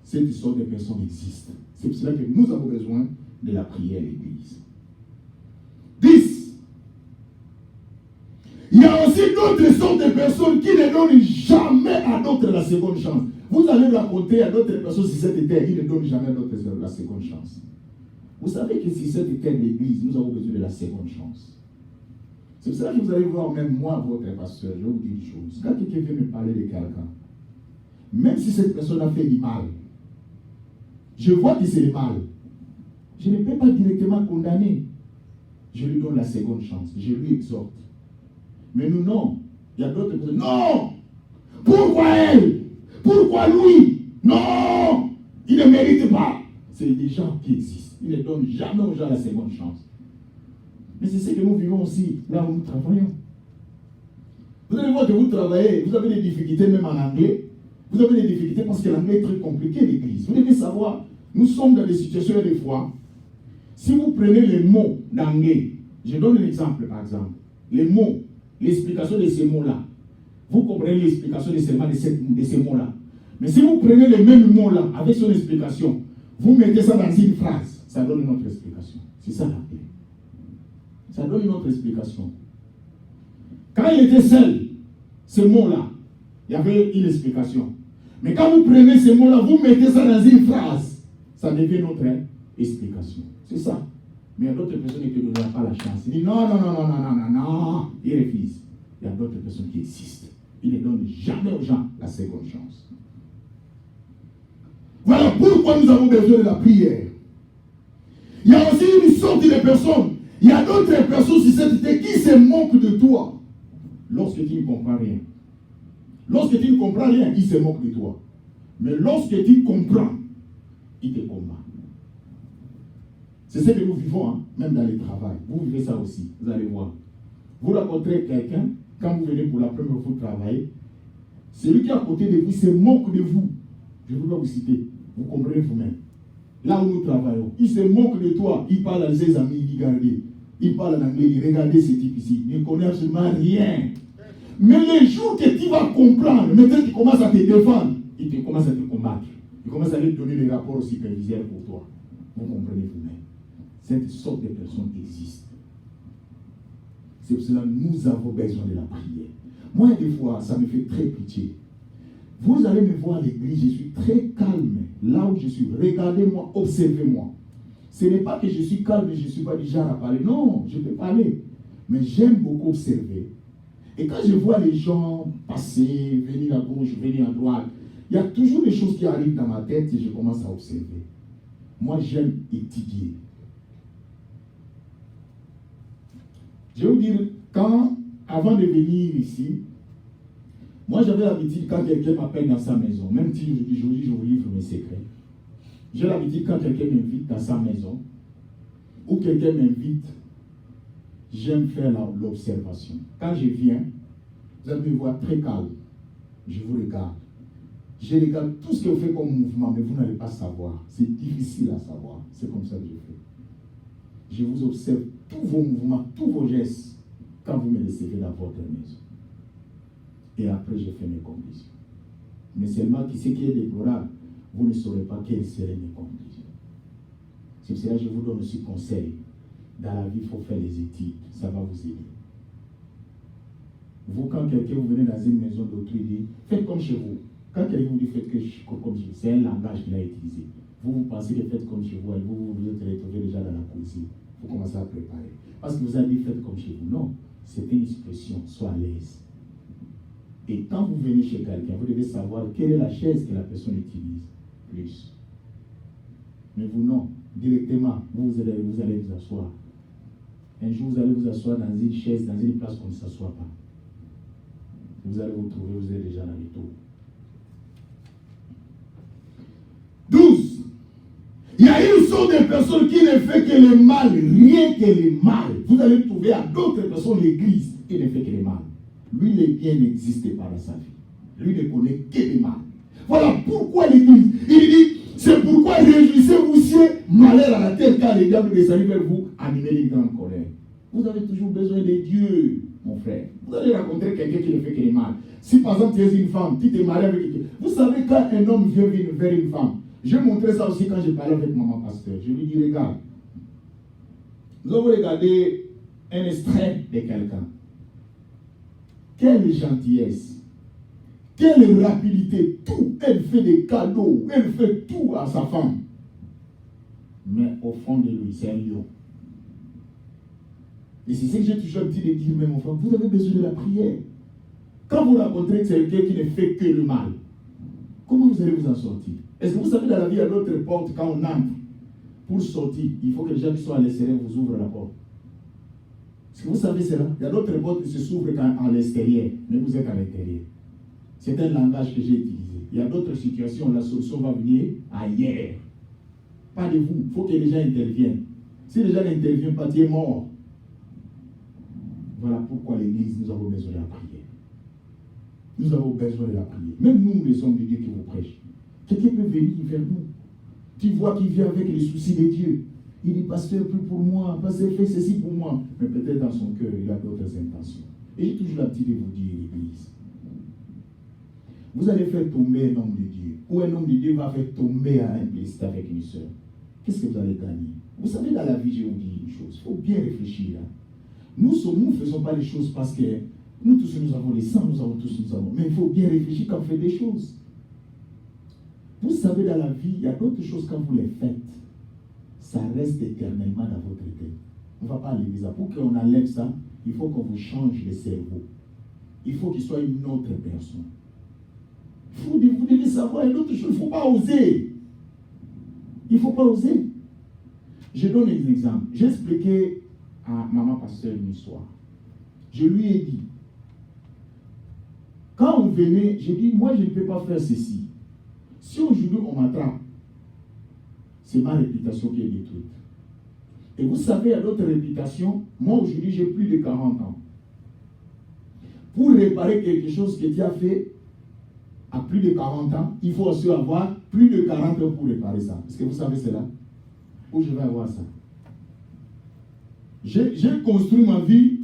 Cette sorte de personnes existent. C'est pour cela que nous avons besoin de la prière à l'église. 10. Il y a aussi d'autres sortes de personnes qui ne donnent jamais à d'autres la seconde chance. Vous allez raconter à d'autres personnes si cette terre, ils ne donnent jamais à d'autres la seconde chance. Vous savez que si cette terre l'église, nous avons besoin de la seconde chance. C'est pour ça que vous allez voir, même moi, votre pasteur, je vais vous dire une chose. Quand quelqu'un vient me parler de quelqu'un, même si cette personne a fait du mal, je vois que c'est le mal. Je ne peux pas directement condamner. Je lui donne la seconde chance. Je lui exhorte. Mais nous, non. Il y a d'autres personnes. Non! Pourquoi elle? Pourquoi lui? Non! Il ne mérite pas. C'est des gens qui existent. Ils ne donnent jamais aux gens la seconde chance. Mais c'est ce que nous vivons aussi, là où nous travaillons. Vous allez voir que vous travaillez, vous avez des difficultés même en anglais. Vous avez des difficultés parce que l'anglais est très compliqué, l'église. Vous devez savoir, nous sommes dans des situations des fois. Si vous prenez les mots d'anglais, je donne un exemple par exemple. Les mots, l'explication de ces mots-là. Vous comprenez l'explication de ces mots-là. Mais si vous prenez les mêmes mots-là avec son explication, vous mettez ça dans une phrase, ça donne une autre explication. C'est ça l'anglais. Ça donne une autre explication. Quand il était seul, ces mots-là, il y avait une explication. Mais quand vous prenez ces mots-là, vous mettez ça dans une phrase, ça devient notre explication. C'est ça. Mais il y a d'autres personnes qui ne donnent pas la chance. Ils disent non. Ils refusent. Il y a d'autres personnes qui existent. Ils ne donnent jamais aux gens la seconde chance. Voilà pourquoi nous avons besoin de la prière. Il y a aussi une sorte de personnes. Il y a d'autres personnes sur cette terre qui se moquent de toi lorsque tu ne comprends rien. Lorsque tu ne comprends rien, ils se moquent de toi. Mais lorsque tu comprends, ils te combattent. C'est ce que nous vivons, hein, même dans le travail. Vous vivez ça aussi, vous allez voir. Vous rencontrez quelqu'un, quand vous venez pour la première fois travailler, celui qui est à côté de vous se moque de vous. Je ne veux pas vous citer, vous comprenez vous-même. Là où nous travaillons, il se moque de toi, il parle à ses amis, il dit regardez, il parle en anglais, il regarde ce type ici, il ne connaît absolument rien. Mais les jours que tu vas comprendre, maintenant qu'il commence à te défendre, il te commence à te combattre. Il commence à te donner les rapports au superviseur pour toi. Vous comprenez vous-même. Cette sorte de personnes existent. C'est pour cela que nous avons besoin de la prière. Moi, des fois, ça me fait très pitié. Vous allez me voir à l'église, je suis très calme. Là où je suis, regardez-moi, observez-moi. Ce n'est pas que je suis calme et je ne suis pas du genre à parler. Non, je peux parler. Mais j'aime beaucoup observer. Et quand je vois les gens passer, venir à gauche, venir à droite, il y a toujours des choses qui arrivent dans ma tête et je commence à observer. Moi, j'aime étudier. Je vais vous dire, avant de venir ici, moi j'avais l'habitude quand quelqu'un m'appelle dans sa maison, même si je vous livre mes secrets, j'ai l'habitude quand quelqu'un m'invite dans sa maison, ou quelqu'un m'invite, j'aime faire l'observation. Quand je viens, vous allez me voir très calme. Je vous regarde. Je regarde tout ce que vous faites comme mouvement, mais vous n'allez pas savoir. C'est difficile à savoir. C'est comme ça que je fais. Je vous observe tous vos mouvements, tous vos gestes, quand vous me recevez dans votre maison. Et après, je fais mes conclusions. Mais seulement, ce qui est déplorable, vous ne saurez pas quelles seraient mes conclusions. C'est pour cela que je vous donne aussi conseil. Dans la vie, il faut faire les études. Ça va vous aider. Vous, quand quelqu'un vous venez dans une maison d'autrui, dit faites comme chez vous. Quand quelqu'un vous dit faites comme chez vous, c'est un langage qu'il a utilisé. Vous pensez que faites comme chez vous, et vous êtes retrouvé déjà dans la cuisine. Vous commencez à préparer. Parce que vous avez dit faites comme chez vous. Non, c'est une expression, sois à l'aise. Et quand vous venez chez quelqu'un, vous devez savoir quelle est la chaise que la personne utilise plus. Mais vous, non. Directement, vous allez vous asseoir. Un jour, vous allez vous asseoir dans une chaise, dans une place qu'on ne s'assoit pas. Vous allez vous trouver, vous êtes déjà dans les tours. 12. Il y a une sorte de personne qui ne fait que le mal, rien que le mal. Vous allez trouver à d'autres personnes l'église qui ne fait que le mal. Lui, le bien n'existe pas dans sa vie. Lui ne connaît que le mal. Voilà pourquoi l'église, il dit, c'est pourquoi réjouissez-vous si malheur à la terre, car les diables descendent vers vous, animez une grande colère. Vous avez toujours besoin de Dieu, mon frère. Vous allez rencontrer quelqu'un qui ne fait que le mal. Si par exemple tu es une femme, tu t'es marié avec quelqu'un. Vous savez quand un homme vient vers une femme, je montrais ça aussi quand j'ai parlé avec maman pasteur. Je lui dis, regarde, nous avons regardé un extrait de quelqu'un. Quelle gentillesse, quelle rapidité, tout, elle fait des cadeaux, elle fait tout à sa femme. Mais au fond de lui, c'est un lion. Et c'est ce que j'ai toujours dit de dire, mais mon frère, vous avez besoin de la prière. Quand vous rencontrez quelqu'un qui ne fait que le mal, comment vous allez vous en sortir? Est-ce que vous savez, dans la vie, il y a d'autres portes quand on entre? Pour sortir, il faut que les gens qui sont à l'extérieur vous ouvrent la porte. Est-ce que vous savez cela? Il y a d'autres portes qui se s'ouvrent à l'extérieur, mais vous êtes à l'intérieur. C'est un langage que j'ai utilisé. Il y a d'autres situations, la solution va venir ailleurs. Pas de vous, il faut que les gens interviennent. Si les gens n'interviennent pas, tu es mort. Voilà pourquoi l'église, nous avons besoin de la prière. Nous avons besoin de la prière. Même nous, les hommes de Dieu qui vous prêchent. Quelqu'un peut venir vers nous. Tu vois qu'il vient avec les soucis de Dieu. Il dit, pasteur, prie pour moi, pasteur, fais ceci pour moi. Mais peut-être dans son cœur, il a d'autres intentions. Et j'ai toujours l'habitude de vous dire, l'église. Vous allez faire tomber un homme de Dieu. Ou un homme de Dieu va faire tomber à un blessé avec une soeur. Qu'est-ce que vous allez gagner? Vous savez, dans la vie, je vous dis une chose. Il faut bien réfléchir. Hein. Nous ne faisons pas les choses parce que nous tous, nous avons les sangs, nous avons tous, nous avons. Mais il faut bien réfléchir quand on fait des choses. Vous savez, dans la vie, il y a d'autres choses quand vous les faites. Ça reste éternellement dans votre tête. On ne va pas enlever ça. Pour qu'on enlève ça, il faut qu'on vous change le cerveau. Il faut qu'il soit une autre personne. Vous devez savoir une autre chose. Il ne faut pas oser. Il ne faut pas oser. Je donne un exemple. J'ai expliqué à maman pasteur une histoire. Je lui ai dit, quand on venait, j'ai dit, moi je ne peux pas faire ceci. Si aujourd'hui on m'attrape, c'est ma réputation qui est détruite. Et vous savez, il y a d'autres réputations. Moi aujourd'hui j'ai plus de 40 ans. Pour réparer quelque chose que tu as fait à plus de 40 ans, il faut aussi avoir plus de 40 ans pour réparer ça. Est-ce que vous savez cela? Où je vais avoir ça? J'ai construit ma vie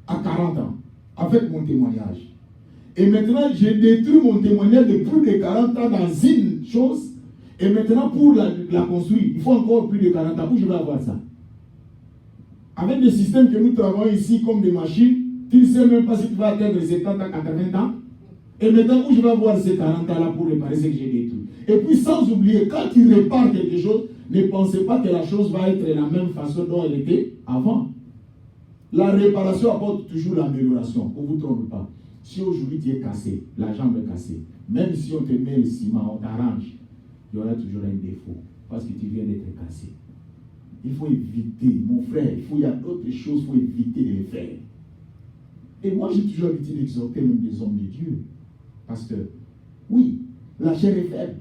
à 40 ans avec mon témoignage. Et maintenant, j'ai détruit mon témoignage de plus de 40 ans dans une chose. Et maintenant, pour la construire, il faut encore plus de 40 ans. Où je vais avoir ça? Avec des systèmes que nous travaillons ici comme des machines, tu ne sais même pas si tu vas atteindre 70 ans, 80 ans. Et maintenant, où je vais avoir ces 40 ans-là pour réparer ce que j'ai détruit? Et puis, sans oublier, quand tu répares quelque chose, ne pensez pas que la chose va être de la même façon dont elle était avant. La réparation apporte toujours l'amélioration. On ne vous trompe pas. Si aujourd'hui tu es cassé, la jambe est cassée, même si on te met le ciment, on t'arrange, il y aura toujours un défaut. Parce que tu viens d'être cassé. Il faut éviter, mon frère, il y a d'autres choses, il faut éviter de les faire. Et moi, j'ai toujours l'habitude d'exhorter même des hommes de Dieu. Pasteur, oui, la chair est faible.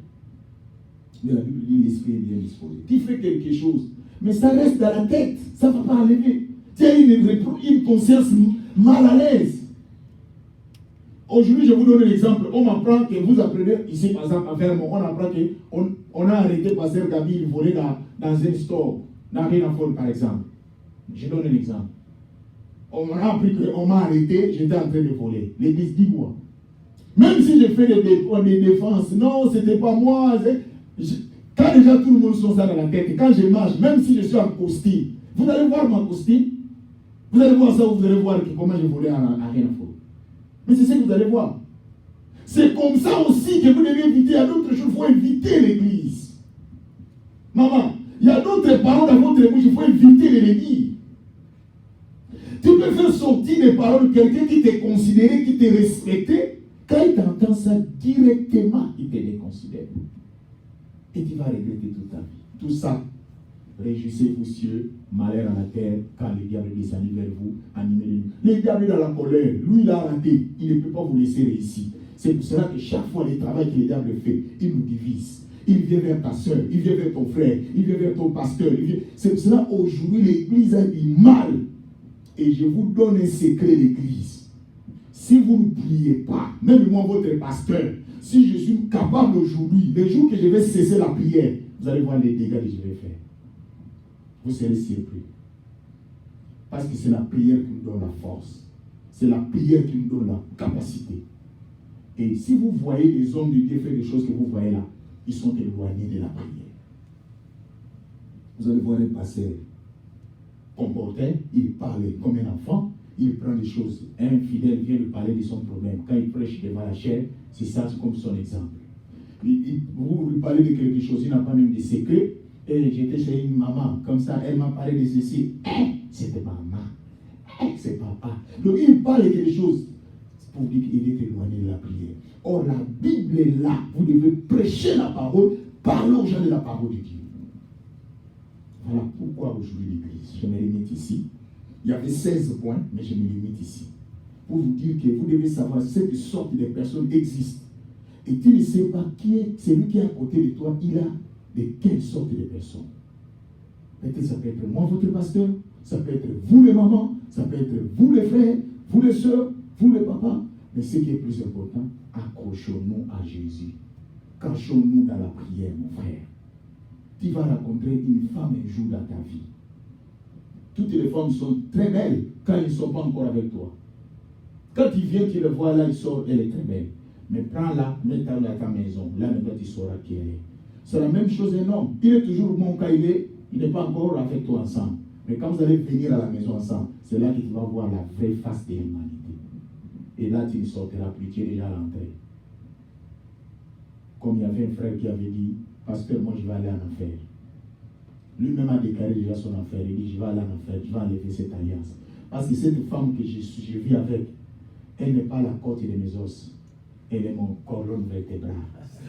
Mais la Bible dit l'esprit est bien disposé. Tu fais quelque chose, mais ça reste dans la tête, ça ne va pas enlever. Tu as une conscience mal à l'aise. Aujourd'hui, je vous donne un exemple. On m'apprend que vous apprenez, ici par exemple à Vermont, on apprend qu'on a arrêté pasteur Gabi, il volait dans un store, dans Renafol par exemple. Je donne un exemple. On m'a appris qu'on m'a arrêté, j'étais en train de voler. L'église dit moi. Même si je fais des défenses, non, ce n'était pas moi. Quand déjà tout le monde sont ça dans la tête, quand je marche, même si je suis en costume, vous allez voir ma costume, vous allez voir ça, vous allez voir comment je volais à Renafol. Mais c'est ce que vous allez voir. C'est comme ça aussi que vous devez éviter. Il y a d'autres choses, il faut éviter l'église. Maman, il y a d'autres paroles dans votre bouche, il faut éviter de les dire. Tu peux faire sortir des paroles de quelqu'un qui t'est considéré, qui t'est respecté. Quand il t'entend ça directement, il te déconsidère. Et tu vas regretter toute ta vie. Tout ça, Réjouissez-vous, cieux, malheur à la terre, quand le diable descendit vers vous, animez-le. Le diable est dans la colère, lui il a raté, il ne peut pas vous laisser réussir. C'est pour cela que chaque fois le travail que le diable fait, il nous divise. Il vient vers ta soeur, il vient vers ton frère, il vient vers ton pasteur. C'est pour cela qu'aujourd'hui l'église a du mal. Et je vous donne un secret d'église. Si vous ne priez pas, même moi votre pasteur, si je suis capable aujourd'hui, le jour que je vais cesser la prière, vous allez voir les dégâts que je vais faire. Vous serez surpris. Parce que c'est la prière qui nous donne la force. C'est la prière qui nous donne la capacité. Et si vous voyez des hommes de Dieu faire des choses que vous voyez là, ils sont éloignés de la prière. Vous allez voir un pasteur comporté, il parle comme un enfant, il prend des choses. Un fidèle vient lui parler de son problème. Quand il prêche devant la chair, c'est ça comme son exemple. Vous lui parlez de quelque chose, il n'a pas même de secret. Et j'étais chez une maman, comme ça, elle m'a parlé de ceci. C'était maman. C'est papa. Donc il parle de quelque chose pour dire qu'il est éloigné de la prière. Or, la Bible est là. Vous devez prêcher la parole, parler aux gens de la parole de Dieu. Voilà pourquoi aujourd'hui l'église. Je me limite ici. Il y avait 16 points, mais je me limite ici. Pour vous dire que vous devez savoir cette sorte de personnes existent. Et tu ne sais pas qui est celui qui est à côté de toi, il a de quelle sorte de personnes. Peut-être ça peut être moi, votre pasteur, ça peut être vous les mamans, ça peut être vous les frères, vous les soeurs, vous les papas. Mais ce qui est plus important, accrochons-nous à Jésus. Cachons-nous dans la prière, mon frère. Tu vas rencontrer une femme un jour dans ta vie. Toutes les femmes sont très belles quand elles ne sont pas encore avec toi. Quand tu viens, tu le vois là, il sort, elle est très belle. Mais prends-la, mets-la à ta maison. Là, maintenant, tu sauras qui elle est. C'est la même chose un homme. Il est toujours bon quand il n'est pas encore avec toi ensemble. Mais quand vous allez venir à la maison ensemble, c'est là que tu vas voir la vraie face de l'humanité. Et là, tu ne sortiras plus, tu es déjà à l'entrée. Comme il y avait un frère qui avait dit, pasteur, moi je vais aller en enfer. Lui-même a déclaré déjà son enfer. Il dit, je vais aller en enfer, je vais enlever cette alliance. Parce que cette femme que je vis avec, elle n'est pas la côte de mes os. Elle est mon colonne vertébrale.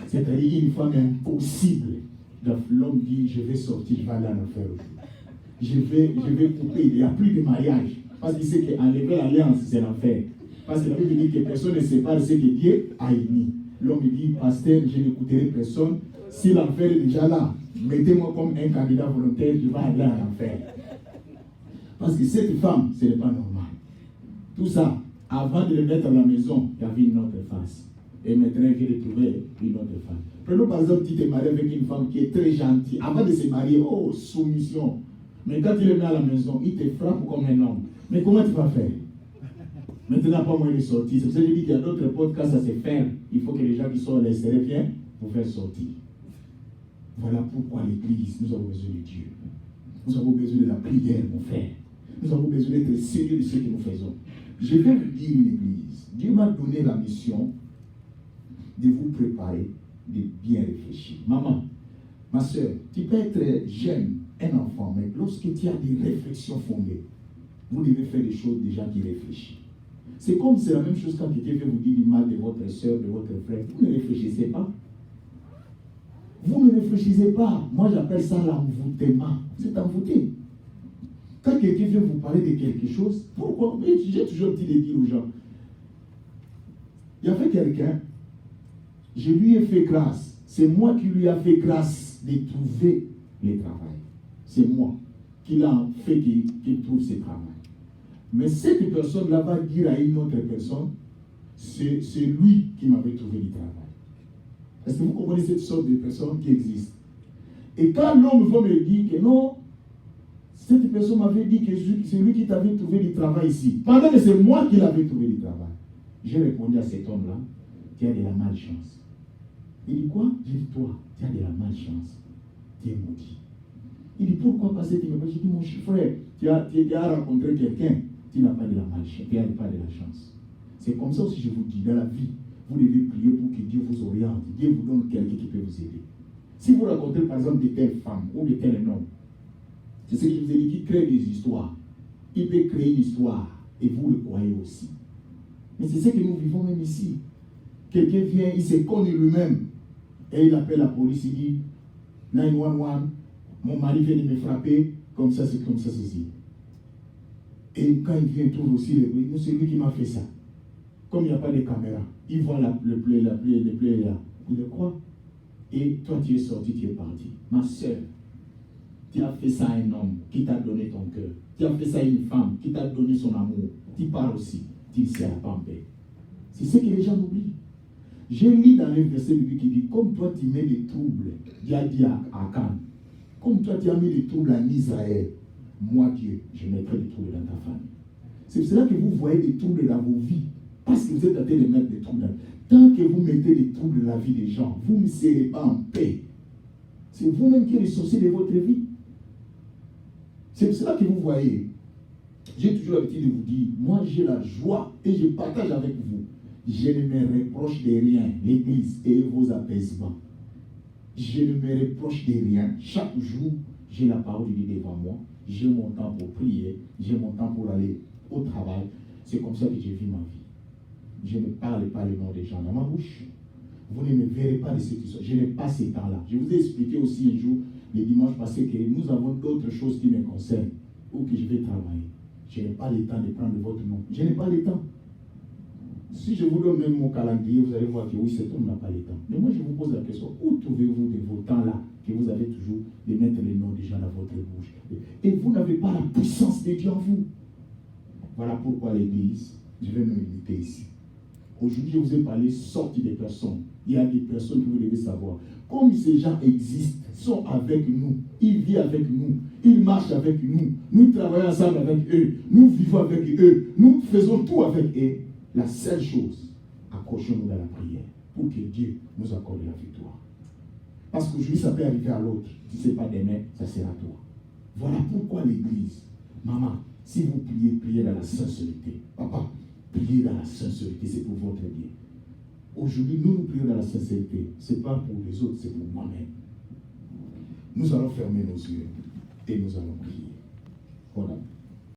C'est-à-dire une femme impossible. Donc l'homme dit, je vais sortir, je vais aller en enfer aujourd'hui. Je vais couper, il n'y a plus de mariage. Parce qu'il sait qu'enlever l'alliance, c'est l'enfer. Parce que la Bible dit que personne ne sépare ce que Dieu a uni. L'homme dit, pasteur, je n'écouterai personne. Si l'enfer est déjà là, mettez-moi comme un candidat volontaire, je vais aller en enfer. Parce que cette femme, ce n'est pas normal. Tout ça, avant de le mettre à la maison, il y avait une autre face. Et maintenant, il vient de trouver une autre femme. Prenons par exemple, tu t'es marié avec une femme qui est très gentille. Avant de se marier, oh, soumission. Mais quand tu le mets à la maison, il te frappe comme un homme. Mais comment tu vas faire? Maintenant, pas moyen de sortir. C'est pour ça que je dis qu'il y a d'autres podcasts à se faire. Il faut que les gens qui sont à l'extérieur viennent pour faire sortir. Voilà pourquoi l'église, nous avons besoin de Dieu. Nous avons besoin de la prière, mon frère. Nous avons besoin d'être sérieux de ce que nous faisons. Je vais vous dire une église. Dieu m'a donné la mission de vous préparer, de bien réfléchir. Maman, ma soeur, tu peux être jeune, un enfant, mais lorsque tu as des réflexions fondées, vous devez faire des choses des gens qui réfléchissent. C'est comme c'est la même chose quand quelqu'un vient vous dire du mal de votre soeur, de votre frère. Vous ne réfléchissez pas. Vous ne réfléchissez pas. Moi, j'appelle ça l'envoûtement. C'est envoûté. Quand quelqu'un vient vous parler de quelque chose, pourquoi? J'ai toujours dit de dire aux gens. Il y avait quelqu'un, je lui ai fait grâce. C'est moi qui lui ai fait grâce de trouver le travail. C'est moi qui l'a fait qu'il trouve ce travail. Mais cette personne-là va dire à une autre personne, c'est lui qui m'avait trouvé du travail. Est-ce que vous comprenez cette sorte de personnes qui existent? Et quand l'homme va me dire que non, cette personne m'avait dit que c'est lui qui t'avait trouvé du travail ici, pendant que c'est moi qui l'avais trouvé du travail, j'ai répondu à cet homme-là, tu as de la malchance. Il dit quoi? J'ai dit, toi, tu as de la malchance. Tu es maudit. Il dit, pourquoi passer tes mémoires? J'ai dit, mon frère, tu as rencontré quelqu'un, tu n'as pas de la malchance, tu n'as pas de la chance. C'est comme ça aussi, je vous dis, dans la vie, vous devez prier pour que Dieu vous oriente. Dieu vous donne quelqu'un qui peut vous aider. Si vous rencontrez par exemple de telles femmes ou de tels hommes, c'est ce que je vous ai dit, qui crée des histoires. Il peut créer une histoire et vous le croyez aussi. Mais c'est ce que nous vivons même ici. Quelqu'un vient, il se connaît lui-même et il appelle la police, il dit 911, Mon mari vient de me frapper, comme ça, ceci. Et quand il vient, il trouve aussi le bruit. C'est lui qui m'a fait ça. Comme il n'y a pas de caméra, il voit le play là. Il le croit. Et toi, tu es sorti, tu es parti. Ma soeur, tu as fait ça à un homme qui t'a donné ton cœur. Tu as fait ça à une femme qui t'a donné son amour. Tu pars aussi. Tu ne seras pas en paix. C'est ce que les gens oublient. J'ai lu dans le verset biblique qui dit, comme toi tu mets des troubles, Dieu a dit à Akan, comme toi tu as mis des troubles en Israël, moi Dieu, je mettrai des troubles dans ta famille. C'est pour cela que vous voyez des troubles dans vos vies, parce que vous êtes en train de mettre des troubles. Tant que vous mettez des troubles dans la vie des gens, vous ne serez pas en paix. C'est vous-même qui êtes le sorcier de votre vie. C'est pour cela que vous voyez, j'ai toujours l'habitude de vous dire, moi j'ai la joie et je partage avec vous. Je ne me reproche de rien, l'Église et vos apaisements. Je ne me reproche de rien. Chaque jour, j'ai la parole de Dieu devant moi. J'ai mon temps pour prier. J'ai mon temps pour aller au travail. C'est comme ça que je vis ma vie. Je ne parle pas le nom des gens dans ma bouche. Vous ne me verrez pas de ce qui sont. Je n'ai pas ces temps-là. Je vous ai expliqué aussi un jour, le dimanche passé, que nous avons d'autres choses qui me concernent ou que je vais travailler. Je n'ai pas le temps de prendre votre nom. Je n'ai pas le temps. Si je vous donne même mon calendrier, vous allez voir que oui, cet homme n'a pas le temps. Mais moi, je vous pose la question, où trouvez-vous de vos temps-là que vous avez toujours de mettre les noms des gens dans votre bouche? Et vous n'avez pas la puissance de Dieu en vous. Voilà pourquoi l'Église, je vais me limiter ici. Aujourd'hui, je vous ai parlé sortie des personnes. Il y a des personnes que vous devez savoir. Comme ces gens existent, sont avec nous, ils vivent avec nous, ils marchent avec nous, nous travaillons ensemble avec eux, nous vivons avec eux, nous faisons tout avec eux. La seule chose, accrochons-nous dans la prière pour que Dieu nous accorde la victoire. Parce qu'aujourd'hui, ça peut arriver à l'autre. Si ce n'est pas demain, ça sera toi. Voilà pourquoi l'Église, maman, si vous priez, priez dans la sincérité. Papa, priez dans la sincérité, c'est pour votre bien. Aujourd'hui, nous prions dans la sincérité. Ce n'est pas pour les autres, c'est pour moi-même. Nous allons fermer nos yeux et nous allons prier.